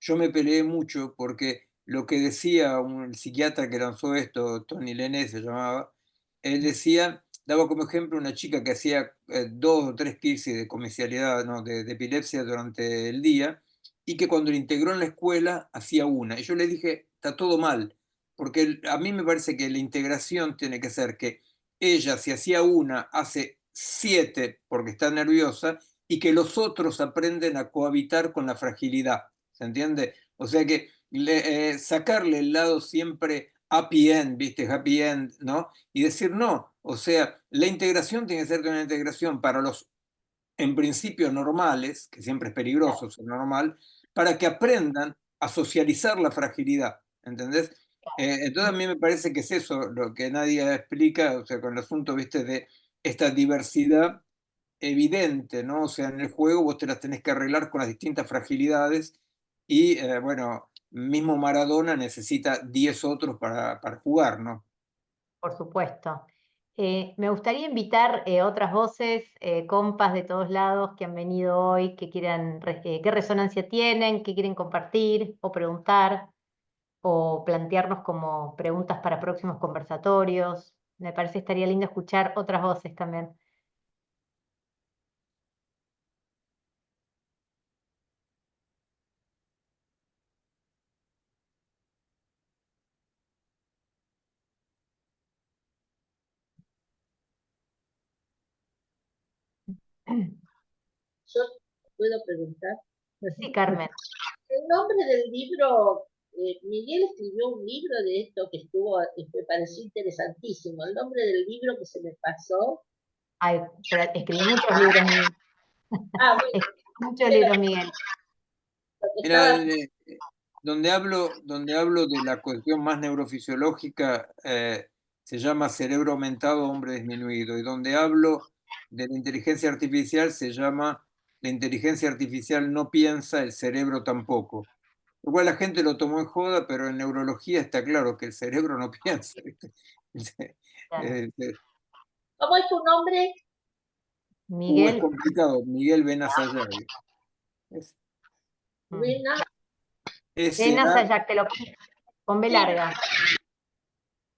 yo me peleé mucho porque lo que decía el psiquiatra que lanzó esto, Tony Lenné se llamaba, él decía, daba como ejemplo una chica que hacía 2 o 3 crisis de comicialidad, no, de epilepsia durante el día, y que cuando la integró en la escuela hacía una. Y yo le dije, está todo mal, porque a mí me parece que la integración tiene que ser que ella, si hacía una, hace 7 porque está nerviosa, y que los otros aprenden a cohabitar con la fragilidad. ¿Se entiende? O sea que sacarle el lado siempre happy end, ¿viste? Happy end, ¿no? Y decir no. O sea, la integración tiene que ser una integración para los, en principio, normales, que siempre es peligroso ser normal, para que aprendan a socializar la fragilidad. ¿Entendés? Entonces a mí me parece que es eso lo que nadie explica, o sea, con el asunto, viste, de esta diversidad evidente, ¿no? O sea, en el juego vos te las tenés que arreglar con las distintas fragilidades y, bueno, mismo Maradona necesita 10 otros para jugar, ¿no? Por supuesto. Me gustaría invitar otras voces, compas de todos lados que han venido hoy, que quieran, qué resonancia tienen, qué quieren compartir o preguntar, o plantearnos como preguntas para próximos conversatorios. Me parece estaría lindo escuchar otras voces también. Yo puedo preguntar. Sí, Carmen. El nombre del libro, Miguel escribió un libro de esto que estuvo, me pareció interesantísimo. El nombre del libro que se me pasó. Ay, pero escribí muchos libros, Miguel. Ah, bueno, Escribí muchos pero libros, Miguel. Mira, estaba. donde hablo de la cuestión más neurofisiológica, se llama cerebro aumentado, hombre disminuido, y donde hablo de la inteligencia artificial se llama la inteligencia artificial no piensa, el cerebro tampoco. Igual la gente lo tomó en joda, pero en neurología está claro que el cerebro no piensa, ¿viste? Claro. ¿Cómo es tu nombre? Es Miguel, complicado, Miguel Benazayag. Es Buena. Elena S-A, Sayac, te lo con B Sí, larga.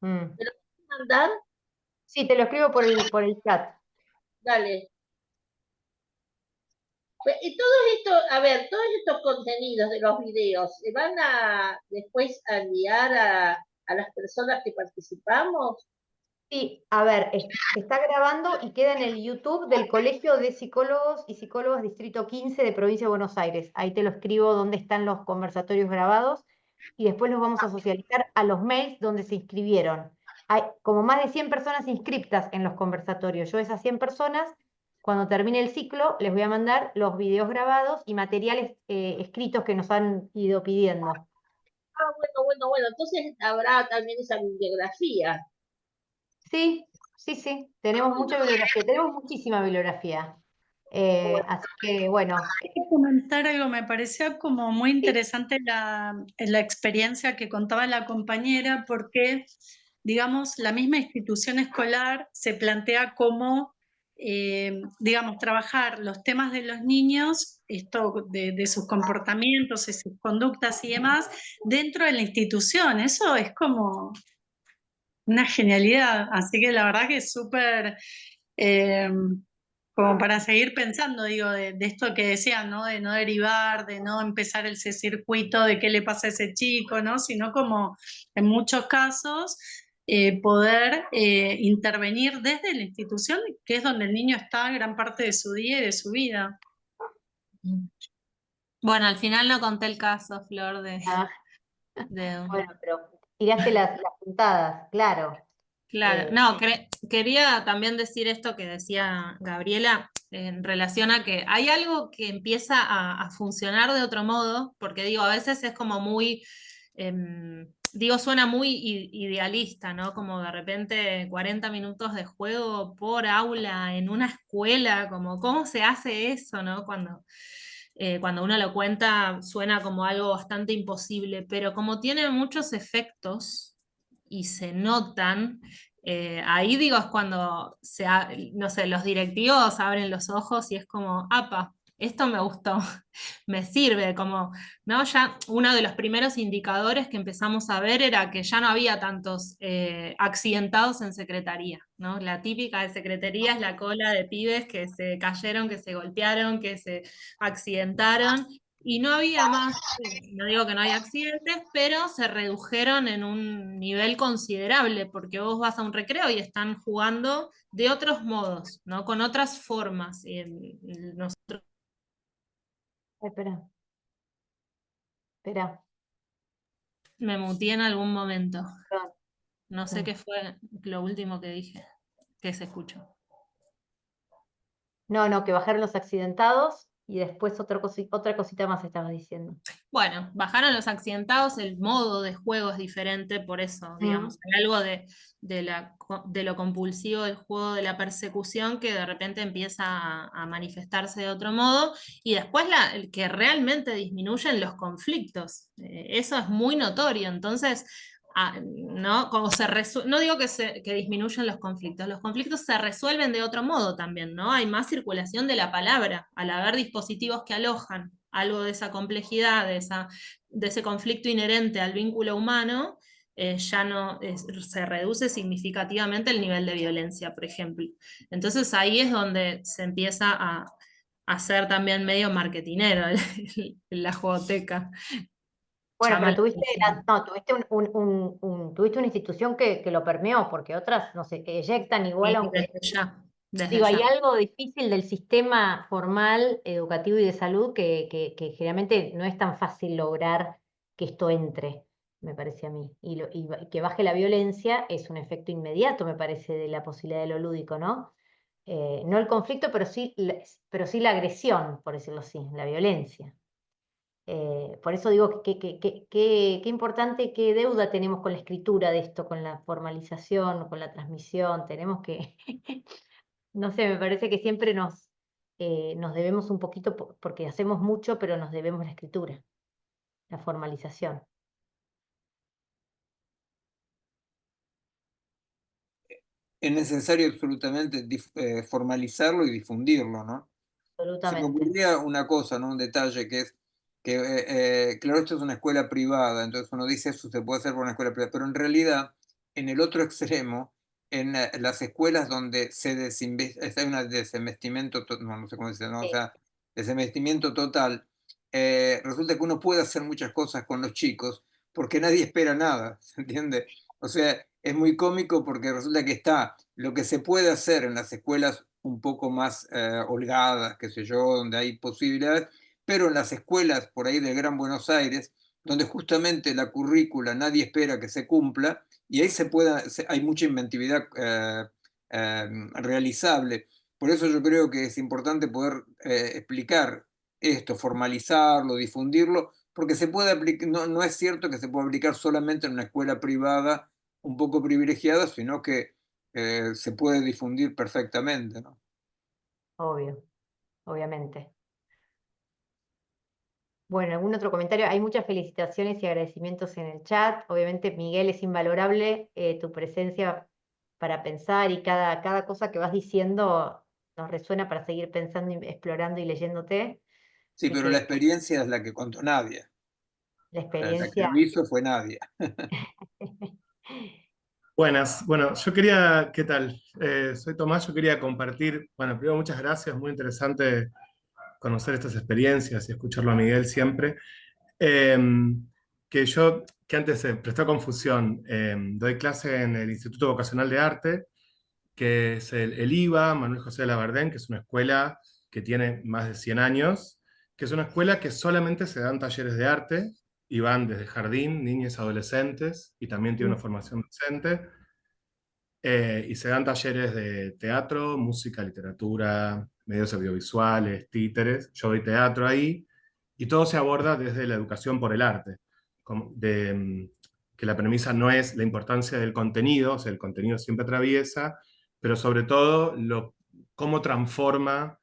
Mm. ¿me lo puedes mandar? Sí, te lo escribo por el chat. Dale. Pues, y todo esto, a ver, todos estos contenidos de los videos, ¿se van a después a enviar a las personas que participamos? Sí, a ver, se está grabando y queda en el YouTube del Colegio de Psicólogos y Psicólogas Distrito 15 de Provincia de Buenos Aires. Ahí te lo escribo donde están los conversatorios grabados, y después los vamos a socializar a los mails donde se inscribieron. Hay como más de 100 personas inscriptas en los conversatorios. Yo a esas 100 personas, cuando termine el ciclo, les voy a mandar los videos grabados y materiales escritos que nos han ido pidiendo. Ah, bueno, entonces habrá también esa bibliografía. Sí, sí, sí, tenemos mucha bibliografía, tenemos muchísima bibliografía. Así que bueno, Quería comentar algo, me pareció como muy sí, interesante la experiencia que contaba la compañera, porque, digamos, la misma institución escolar se plantea como, digamos, trabajar los temas de los niños, esto de sus comportamientos y sus conductas y demás, dentro de la institución. Eso es como una genialidad, así que la verdad que es súper, eh, como para seguir pensando, digo, de esto que decían, ¿no? De no derivar, de no empezar ese circuito de qué le pasa a ese chico, ¿no? Sino como en muchos casos poder intervenir desde la institución, que es donde el niño está gran parte de su día y de su vida. Bueno, al final no conté el caso, Flor, ah, de- bueno, pero tiraste las puntadas, claro. Claro, Eh, no, quería también decir esto que decía Gabriela en relación a que hay algo que empieza a funcionar de otro modo, porque digo, a veces es como muy, digo, suena muy idealista, ¿no? Como de repente 40 minutos de juego por aula en una escuela, como cómo se hace eso, ¿no? Cuando uno lo cuenta suena como algo bastante imposible, pero como tiene muchos efectos y se notan, ahí digo es cuando no sé, los directivos abren los ojos y es como, apa, esto me gustó, me sirve, como, ¿no? Ya uno de los primeros indicadores que empezamos a ver era que ya no había tantos accidentados en secretaría, ¿no? La típica de secretaría es la cola de pibes que se cayeron, que se golpearon, que se accidentaron, y no había más, no digo que no hay accidentes, pero se redujeron en un nivel considerable, porque vos vas a un recreo y están jugando de otros modos, ¿no? Con otras formas. espera, espera. Me muteé en algún momento. Perdón. No sé qué fue lo último que dije, que se escuchó. No, que bajaron los accidentados y después otra cosita más estabas diciendo. Bueno, bajaron los accidentados, el modo de juego es diferente, por eso, digamos, hay algo de lo compulsivo del juego de la persecución que de repente empieza a manifestarse de otro modo, y después el que realmente disminuyen los conflictos. Eso es muy notorio, entonces, ¿no? Como no digo que disminuyan los conflictos se resuelven de otro modo también, ¿no? Hay más circulación de la palabra, al haber dispositivos que alojan algo de esa complejidad, de ese conflicto inherente al vínculo humano, ya no se reduce significativamente el nivel de violencia, por ejemplo. Entonces ahí es donde se empieza a hacer también medio marketinero la jugoteca. Bueno, Llama pero la tuviste, atención. tuviste tuviste una institución que lo permeó, porque otras, no sé, que eyectan igual, Sí, aunque, desde ya, desde digo, hay ya. algo difícil del sistema formal, educativo y de salud que generalmente no es tan fácil lograr que esto entre, me parece a mí. Y que baje la violencia es un efecto inmediato, me parece, de la posibilidad de lo lúdico, ¿no? No el conflicto, pero sí la agresión, por decirlo así, la violencia. Por eso digo qué importante, qué deuda tenemos con la escritura de esto, con la formalización, con la transmisión. Tenemos que, no sé, me parece que siempre nos debemos un poquito, porque hacemos mucho, pero nos debemos la escritura, la formalización. Es necesario absolutamente formalizarlo y difundirlo, ¿no? Se me Absolutamente. ocurría una cosa, ¿no? Un detalle que es que, claro, esto es una escuela privada, entonces uno dice eso se puede hacer por una escuela privada, pero en realidad, en el otro extremo, en las escuelas donde hay un desinvestimiento, no sé cómo decirlo, ¿no? O Sí, sea, desinvestimiento total, resulta que uno puede hacer muchas cosas con los chicos porque nadie espera nada, ¿se entiende? O sea, es muy cómico porque resulta que está lo que se puede hacer en las escuelas un poco más holgadas, qué sé yo, donde hay posibilidades, pero en las escuelas por ahí del Gran Buenos Aires, donde justamente la currícula nadie espera que se cumpla, y ahí hay mucha inventividad realizable. Por eso yo creo que es importante poder explicar esto, formalizarlo, difundirlo, porque se puede aplicar, no es cierto que se pueda aplicar solamente en una escuela privada un poco privilegiada, sino que se puede difundir perfectamente, ¿no? obvio, obviamente. Bueno, ¿algún otro comentario? Hay muchas felicitaciones y agradecimientos en el chat. Obviamente, Miguel, es invalorable tu presencia para pensar y cada cosa que vas diciendo nos resuena para seguir pensando, explorando y leyéndote. Sí, Así pero la que experiencia es la que contó Nadia. la La que experiencia. lo hizo fue Nadia. Buenas, bueno, yo quería, ¿qué tal? Soy Tomás, yo quería compartir, bueno, primero muchas gracias, muy interesante conocer estas experiencias y escucharlo a Miguel siempre. Eh, que antes se prestó confusión, doy clase en el Instituto Vocacional de Arte, que es el IVA, Manuel José de Labardén, que es una escuela que tiene más de 100 años, que es una escuela que solamente se dan talleres de arte, y van desde jardín, niñas, adolescentes, y también tiene una formación docente. Y se dan talleres de teatro, música, literatura, medios audiovisuales, títeres. Yo doy teatro ahí y todo se aborda desde la educación por el arte. Que la premisa no es la importancia del contenido, o sea, el contenido siempre atraviesa, pero sobre todo cómo transforma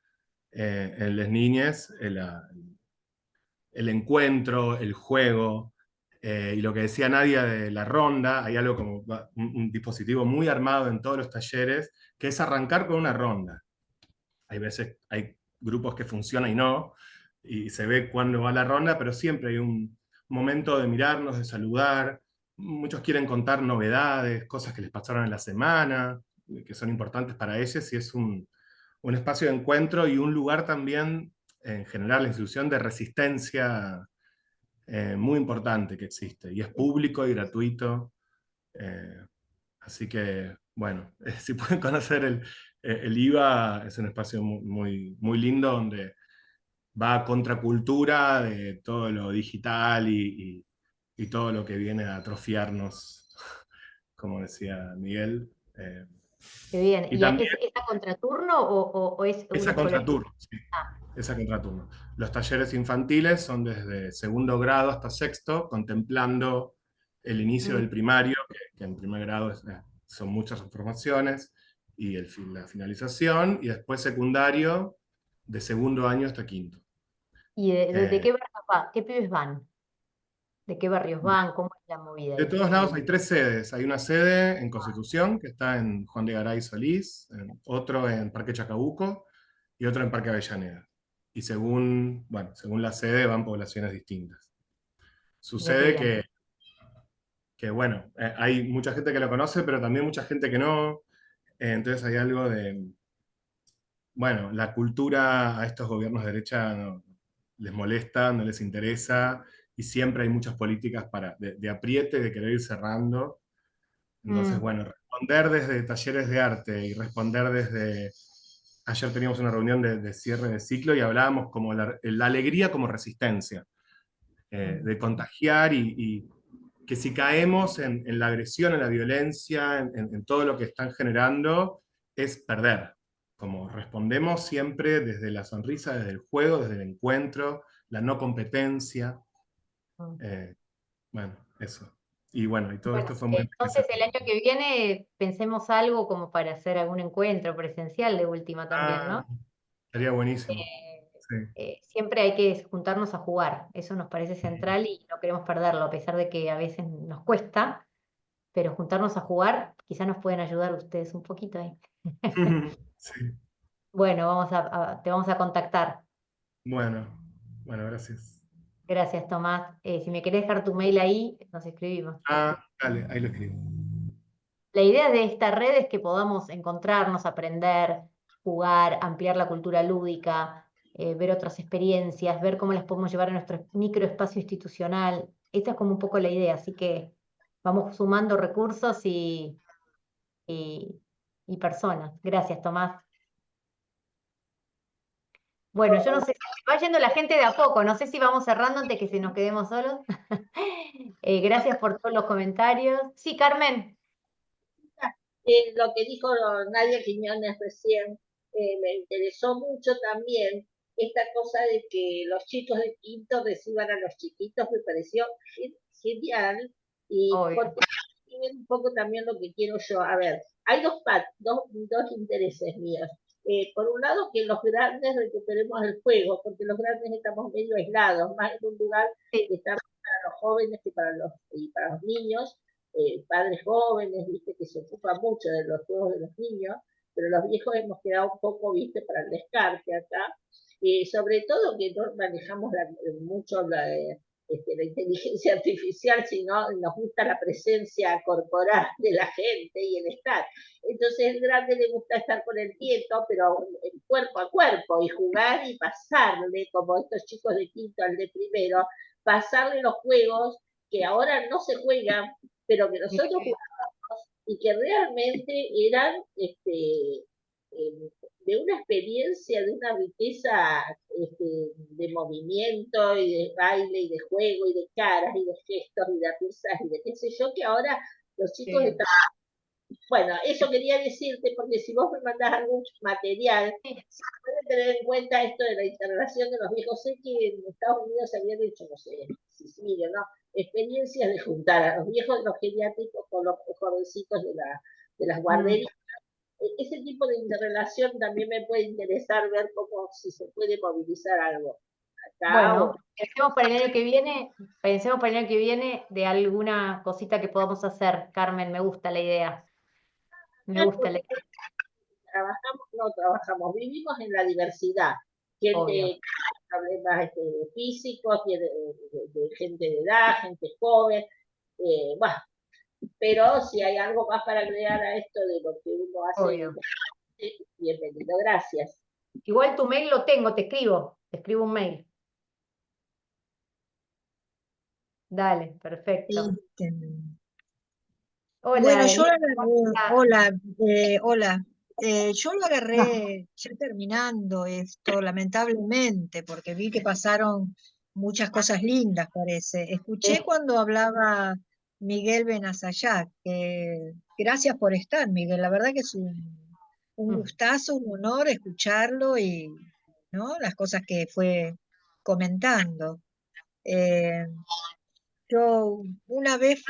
en las niñas el encuentro, el juego, y lo que decía Nadia de la ronda, hay algo como un dispositivo muy armado en todos los talleres, que es arrancar con una ronda. Hay veces, hay grupos que funcionan y no, y se ve cuándo va la ronda, pero siempre hay un momento de mirarnos, de saludar. Muchos quieren contar novedades, cosas que les pasaron en la semana, que son importantes para ellos, y es un espacio de encuentro y un lugar también, en general, la institución de resistencia muy importante que existe, y es público y gratuito. eh, Así que, bueno, si pueden conocer el IVA, es un espacio muy, muy lindo donde va a contracultura de todo lo digital y todo lo que viene a atrofiarnos, como decía Miguel. Qué bien. Y ¿Y también es a contraturno o es es una a escuela? contraturno, sí, Ah, es a contraturno. Los talleres infantiles son desde segundo grado hasta sexto, contemplando el inicio del mm. primario, que en primer grado son muchas transformaciones, y la finalización, y después secundario, de segundo año hasta quinto. ¿Y de Eh, qué barrios qué pibes van? ¿De qué barrios de, van? ¿Cómo es la movida de ahí? todos lados hay 3 sedes. Hay una sede en Constitución, que está en Juan de Garay Solís, otro en Parque Chacabuco, y otro en Parque Avellaneda. Y según la sede van poblaciones distintas. Mira qué Sucede bien. bueno, hay mucha gente que lo conoce, pero también mucha gente que no. Entonces hay algo de, bueno, la cultura a estos gobiernos de derecha les molesta, no les interesa, y siempre hay muchas políticas de apriete, de querer ir cerrando. Entonces, Mm, bueno, responder desde talleres de arte y responder desde... Ayer teníamos una reunión de cierre de ciclo y hablábamos como la alegría como resistencia, mm. de contagiar y que si caemos en la agresión, en la violencia, en todo lo que están generando, es perder. Como respondemos siempre desde la sonrisa, desde el juego, desde el encuentro, la no competencia. Mm. eh, bueno, eso. Y bueno, y todo Bueno, esto fue muy entonces el enriquecedor. año que viene pensemos algo como para hacer algún encuentro presencial de última también, Ah, ¿no? estaría buenísimo. Eh, Sí. Siempre hay que juntarnos a jugar, eso nos parece central y no queremos perderlo, a pesar de que a veces nos cuesta, pero juntarnos a jugar quizás nos pueden ayudar ustedes un poquito ahí. Sí. Bueno, te vamos a contactar. Bueno, bueno, gracias. Gracias, Tomás. Si me querés dejar tu mail ahí, nos escribimos. Ah, dale, ahí lo escribo. La idea de esta red es que podamos encontrarnos, aprender, jugar, ampliar la cultura lúdica, ver otras experiencias, ver cómo las podemos llevar a nuestro microespacio institucional. Esta es como un poco la idea, así que vamos sumando recursos y, y personas. Gracias, Tomás. Bueno, yo no sé, va yendo la gente de a poco, no sé si vamos cerrando antes que se nos quedemos solos. Gracias por todos los comentarios. Sí, Carmen. Lo que dijo Nadia Quiñones recién me interesó mucho también. Esta cosa de que los chicos de quinto reciban a los chiquitos me pareció genial, y Obvio. porque tiene un poco también lo que quiero yo. A ver, hay dos intereses míos. Por un lado, que los grandes recuperemos el juego, porque los grandes estamos medio aislados, más en un lugar Sí. que está para los jóvenes que para los niños, padres jóvenes, viste, que se ocupan mucho de los juegos de los niños, pero los viejos hemos quedado un poco, viste, para el descarte acá, y sobre todo que no manejamos mucho la inteligencia artificial, sino nos gusta la presencia corporal de la gente y el estar. Entonces el grande le gusta estar con el nieto, pero cuerpo a cuerpo, y jugar y pasarle, como estos chicos de quinto al de primero, pasarle los juegos que ahora no se juegan, pero que nosotros jugábamos y que realmente eran de una experiencia, de una riqueza de movimiento y de baile y de juego y de caras y de gestos y de risas y de qué sé yo, que ahora los chicos Sí. están Bueno, eso quería decirte, porque si vos me mandás algún material, se puede tener en cuenta esto de la interrelación de los viejos. Sé que en Estados Unidos se habían hecho, no sé, Sicilia, ¿no? Experiencias de juntar a los viejos de los geriátricos con los jovencitos de las guarderías. Ese tipo de interrelación también me puede interesar ver cómo, si se puede movilizar algo acá o... Bueno, pensemos para el año que viene de alguna cosita que podamos hacer, Carmen, me gusta la idea. Me gusta la idea, trabajamos, vivimos en la diversidad. obvio. Gente con problemas físicos, de gente de edad, gente joven. Bueno, pero si hay algo más para agregar a esto de lo que uno hace, Obvio. bienvenido, gracias. Igual tu mail lo tengo, te escribo un mail. Dale, perfecto. Hola, Bueno, yo Denise, lo agarré, ¿cómo estás? hola, hola. Yo lo agarré ya terminando esto, lamentablemente, porque vi que pasaron muchas cosas lindas, parece. Escuché Sí. cuando hablaba Miguel Benazayac, que gracias por estar, Miguel. La verdad que es un gustazo, un honor escucharlo y, ¿no? Las cosas que fue comentando. Eh, yo una vez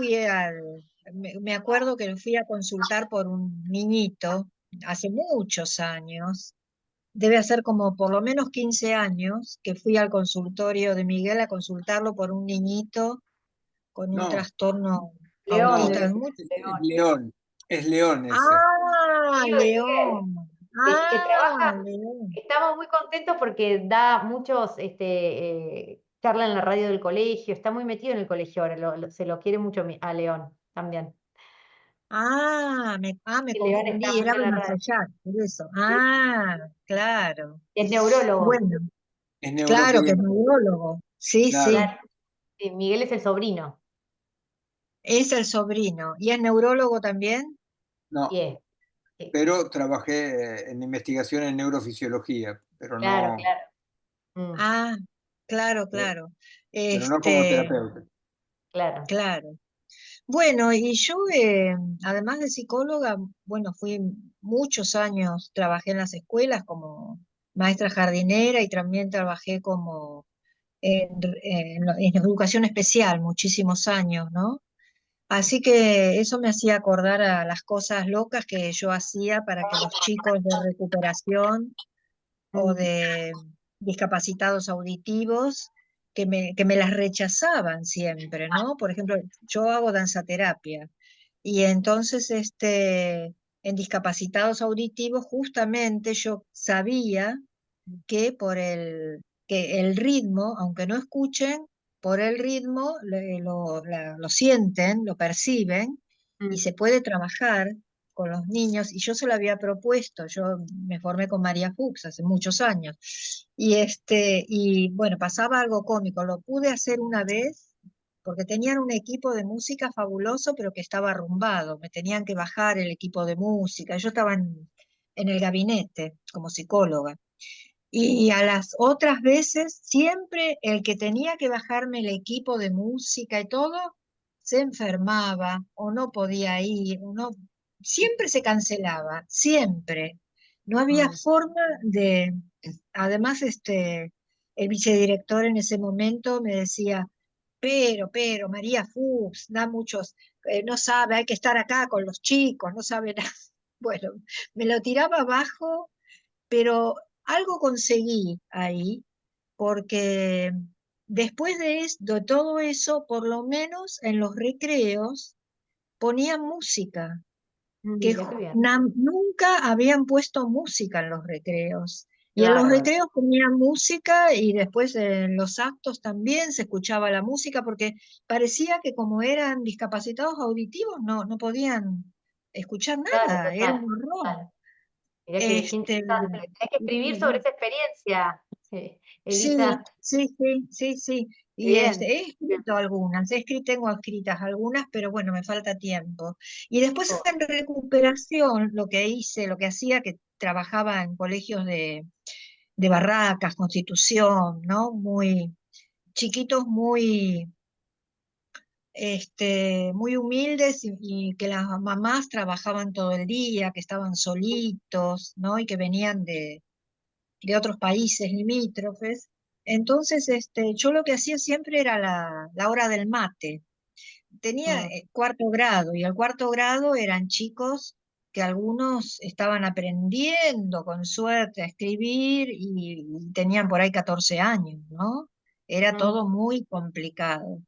me acuerdo que fui a consultar por un niñito hace muchos años, debe hacer como por lo menos 15 años que fui al consultorio de Miguel a consultarlo por un niñito con un No, trastorno León, no, autista. debe Es ser mucho. es León. León, es León ese. Ah, Amigo de Miguel, León. que Ah, trabaja, León. estamos muy contentos porque da muchos, charla en la radio del colegio, está muy metido en el colegio ahora, se lo quiere mucho a León también. Me Que León está confundí, era mucho en la radio. Benazayat, por eso. Sí. Ah, claro. Es neurólogo, Bueno, Es claro que es neuropediatra, neurólogo. Sí, claro. sí. claro. Sí, Miguel es el sobrino. Es el sobrino. ¿Y es neurólogo también? Y No, es, sí, pero trabajé en investigación en neurofisiología, claro, claro. Mm, Ah, claro, eh, claro. pero no como Este, terapeuta. claro. claro. Bueno, y yo, además de psicóloga, bueno, fui muchos años, trabajé en las escuelas como maestra jardinera y también trabajé como en educación especial muchísimos años, ¿no? Así que eso me hacía acordar a las cosas locas que yo hacía para que los chicos de recuperación o Mm, de discapacitados auditivos que me las rechazaban siempre, ¿no? Por ejemplo, yo hago danzaterapia y entonces en discapacitados auditivos justamente yo sabía que el ritmo, aunque no escuchen, por el ritmo lo sienten, lo perciben y mm, se puede trabajar con los niños. Y yo se lo había propuesto, yo me formé con María Fuchs hace muchos años. Y bueno, pasaba algo cómico, lo pude hacer una vez. Porque tenían un equipo de música fabuloso, pero que estaba arrumbado. Me tenían que bajar el equipo de música. Yo estaba en el gabinete como psicóloga. Y a las otras veces, siempre el que tenía que bajarme el equipo de música y todo, se enfermaba o no podía ir, siempre se cancelaba, siempre. No había mm. forma de, además, el vicedirector en ese momento me decía, pero, María Fuchs, da muchos, no sabe, hay que estar acá con los chicos, no sabe nada. Bueno, me lo tiraba abajo, pero algo conseguí ahí, porque después de todo eso, por lo menos en los recreos, ponían música, que Mira qué bien. nunca habían puesto música en los recreos. Qué Y en los bárbaro. recreos ponían música y después en los actos también se escuchaba la música, porque parecía que como eran discapacitados auditivos no podían escuchar Claro, nada, era un total, horror. total. Mira qué Este, interesante. Hay que escribir sobre esa experiencia, Sí, Elisa. sí, sí, sí, sí. Qué Y bien. he escrito algunas, tengo escritas algunas, pero bueno, me falta tiempo. Y después Oh, en recuperación, lo que hacía, que trabajaba en colegios de Barracas, Constitución, ¿no? Muy chiquitos, muy muy humildes y que las mamás trabajaban todo el día, que estaban solitos, ¿no? Y que venían de otros países limítrofes. Entonces, yo lo que hacía siempre era la hora del mate. Tenía Mm, cuarto grado y el cuarto grado eran chicos que algunos estaban aprendiendo con suerte a escribir y tenían por ahí 14 años, ¿no? Era mm. todo muy complicado.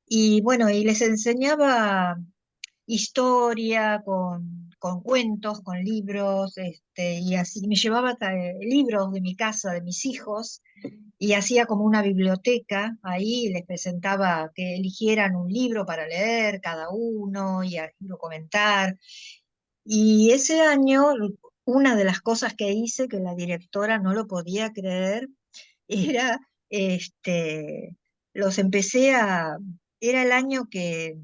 Y bueno, y les enseñaba historia, con cuentos, con libros, y así me llevaba libros de mi casa, de mis hijos, y hacía como una biblioteca ahí, les presentaba que eligieran un libro para leer cada uno y comentar. Y ese año, una de las cosas que hice, que la directora no lo podía creer, era, los empecé era el año que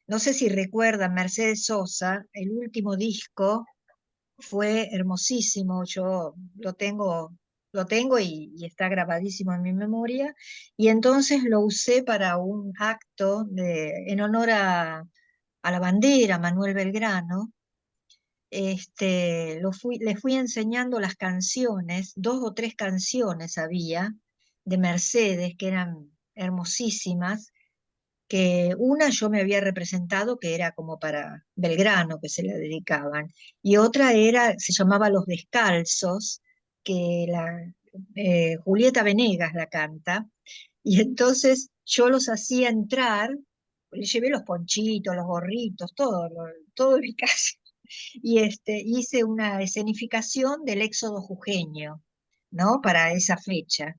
no sé si recuerdan Mercedes Sosa, el último disco fue hermosísimo, yo lo tengo y está grabadísimo en mi memoria, y entonces lo usé para un acto en honor a la bandera, Manuel Belgrano. Le fui enseñando las canciones, 2 o 3 canciones había de Mercedes que eran hermosísimas, que una yo me había representado que era como para Belgrano, que se le dedicaban, y otra se llamaba Los Descalzos, que Julieta Venegas la canta, y entonces yo los hacía entrar, le llevé los ponchitos, los gorritos, todo en mi casa, y hice una escenificación del éxodo jujeño, ¿no? Para esa fecha.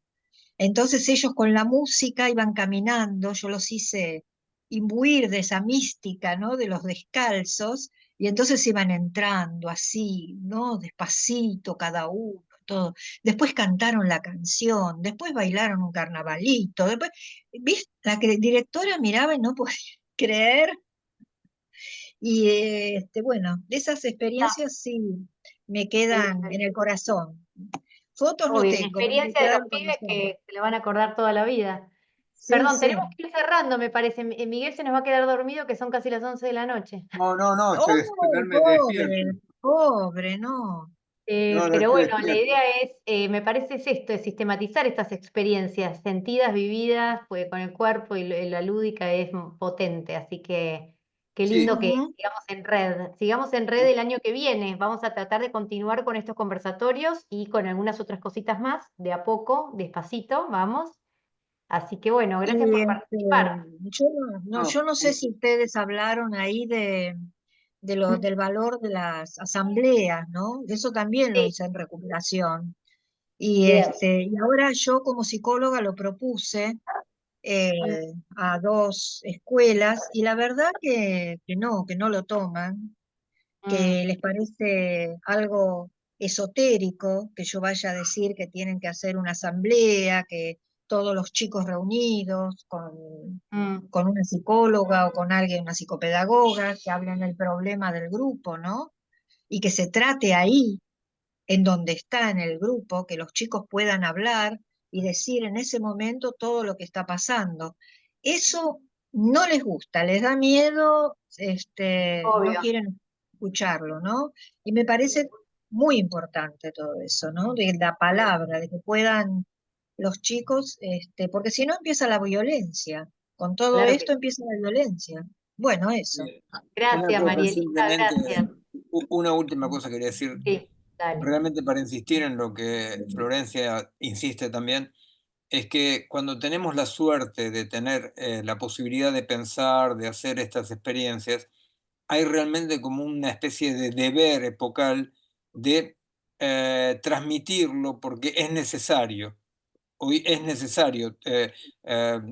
Entonces ellos con la música iban caminando, yo los hice imbuir de esa mística, ¿no? De los descalzos, y entonces iban entrando así, ¿no? Despacito cada uno, todo. Después cantaron la canción, después bailaron un carnavalito, después, ¿viste? Directora miraba y no podía creer, y bueno, de esas Ah, experiencias sí me el- quedan en el corazón. Fotos no obvio, una tengo, pero me experiencia de los quedaron con pibes las fotos. que se le van a acordar toda la vida. Sí, Perdón, sí. tenemos que ir cerrando, me parece. Miguel se nos va a quedar dormido, que son casi las 11 de la noche. No, no, no, estoy ¡Oh, totalmente despierto. pobre! Pobre, no. No, no Pero estoy bueno, la despierto. idea es, me parece es esto, es sistematizar estas experiencias sentidas, vividas, pues con el cuerpo y la lúdica es potente, así que qué lindo Sí, que Ujú. sigamos en red. Sigamos en red el año que viene. Vamos a tratar de continuar con estos conversatorios y con algunas otras cositas más, de a poco, despacito, vamos. Así que bueno, gracias Y por participar. no, yo no sé si ustedes hablaron ahí del valor de las asambleas, ¿no? Eso también lo Sí, hice en recuperación. Y, bien. y ahora yo como psicóloga lo propuse Mm, a 2 escuelas y la verdad que no lo toman, mm, que les parece algo esotérico que yo vaya a decir que tienen que hacer una asamblea, que todos los chicos reunidos mm. con una psicóloga o con alguien, una psicopedagoga, que hablen del problema del grupo, ¿no? Y que se trate ahí, en donde está en el grupo, que los chicos puedan hablar y decir en ese momento todo lo que está pasando. Eso no les gusta, les da miedo, no Obvio. quieren escucharlo, ¿no? Y me parece muy importante todo eso, ¿no? De la palabra, de que puedan los chicos, porque si no empieza la violencia. Con todo Claro que esto sí. empieza la violencia. Bueno, eso. una Gracias, cosa Marielita, simplemente, gracias. una última cosa quería decir, Sí, dale. realmente para insistir en lo que Florencia insiste también, es que cuando tenemos la suerte de tener la posibilidad de pensar, de hacer estas experiencias, hay realmente como una especie de deber epocal de transmitirlo porque es necesario. Hoy es necesario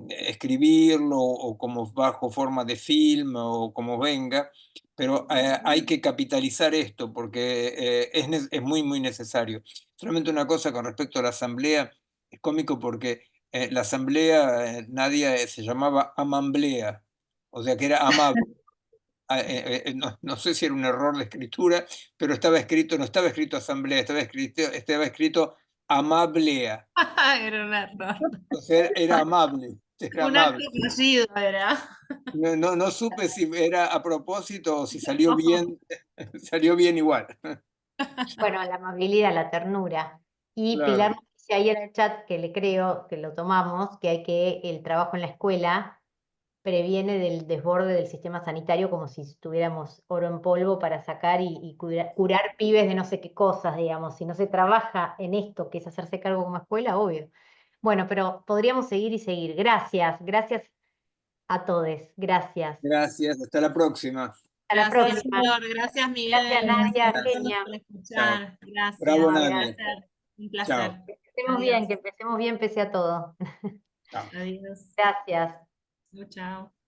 escribirlo o como bajo forma de film o como venga, pero hay que capitalizar esto porque es muy, muy necesario. Solamente una cosa con respecto a la asamblea, es cómico porque la asamblea, Nadia, se llamaba amamblea, o sea que era amable. No, no sé si era un error de escritura, pero estaba escrito, no estaba escrito asamblea, estaba escrito amablea. Era un error. Entonces era amable. Era Un acto amable. fallido era. No supe si era a propósito o si salió bien, salió bien igual. Bueno, la amabilidad, la ternura. Y Claro. Pilar nos dice ahí en el chat, que le creo, que lo tomamos, que hay que el trabajo en la escuela previene del desborde del sistema sanitario como si tuviéramos oro en polvo para sacar y curar pibes de no sé qué cosas, digamos. Si no se trabaja en esto, que es hacerse cargo como escuela, obvio. Bueno, pero podríamos seguir y seguir. Gracias, gracias a todos. Gracias. Gracias, hasta la próxima. Hasta la Gracias, próxima. Flor. Gracias, Miguel. Gracias, Nadia, Gracias a todos genia. por Chao. escuchar. Gracias. Bravo, Un Nadia. placer. Un Chao. placer. Que empecemos bien, Adiós. que empecemos bien pese a todo. Chao. Adiós. Gracias. Chao, chao.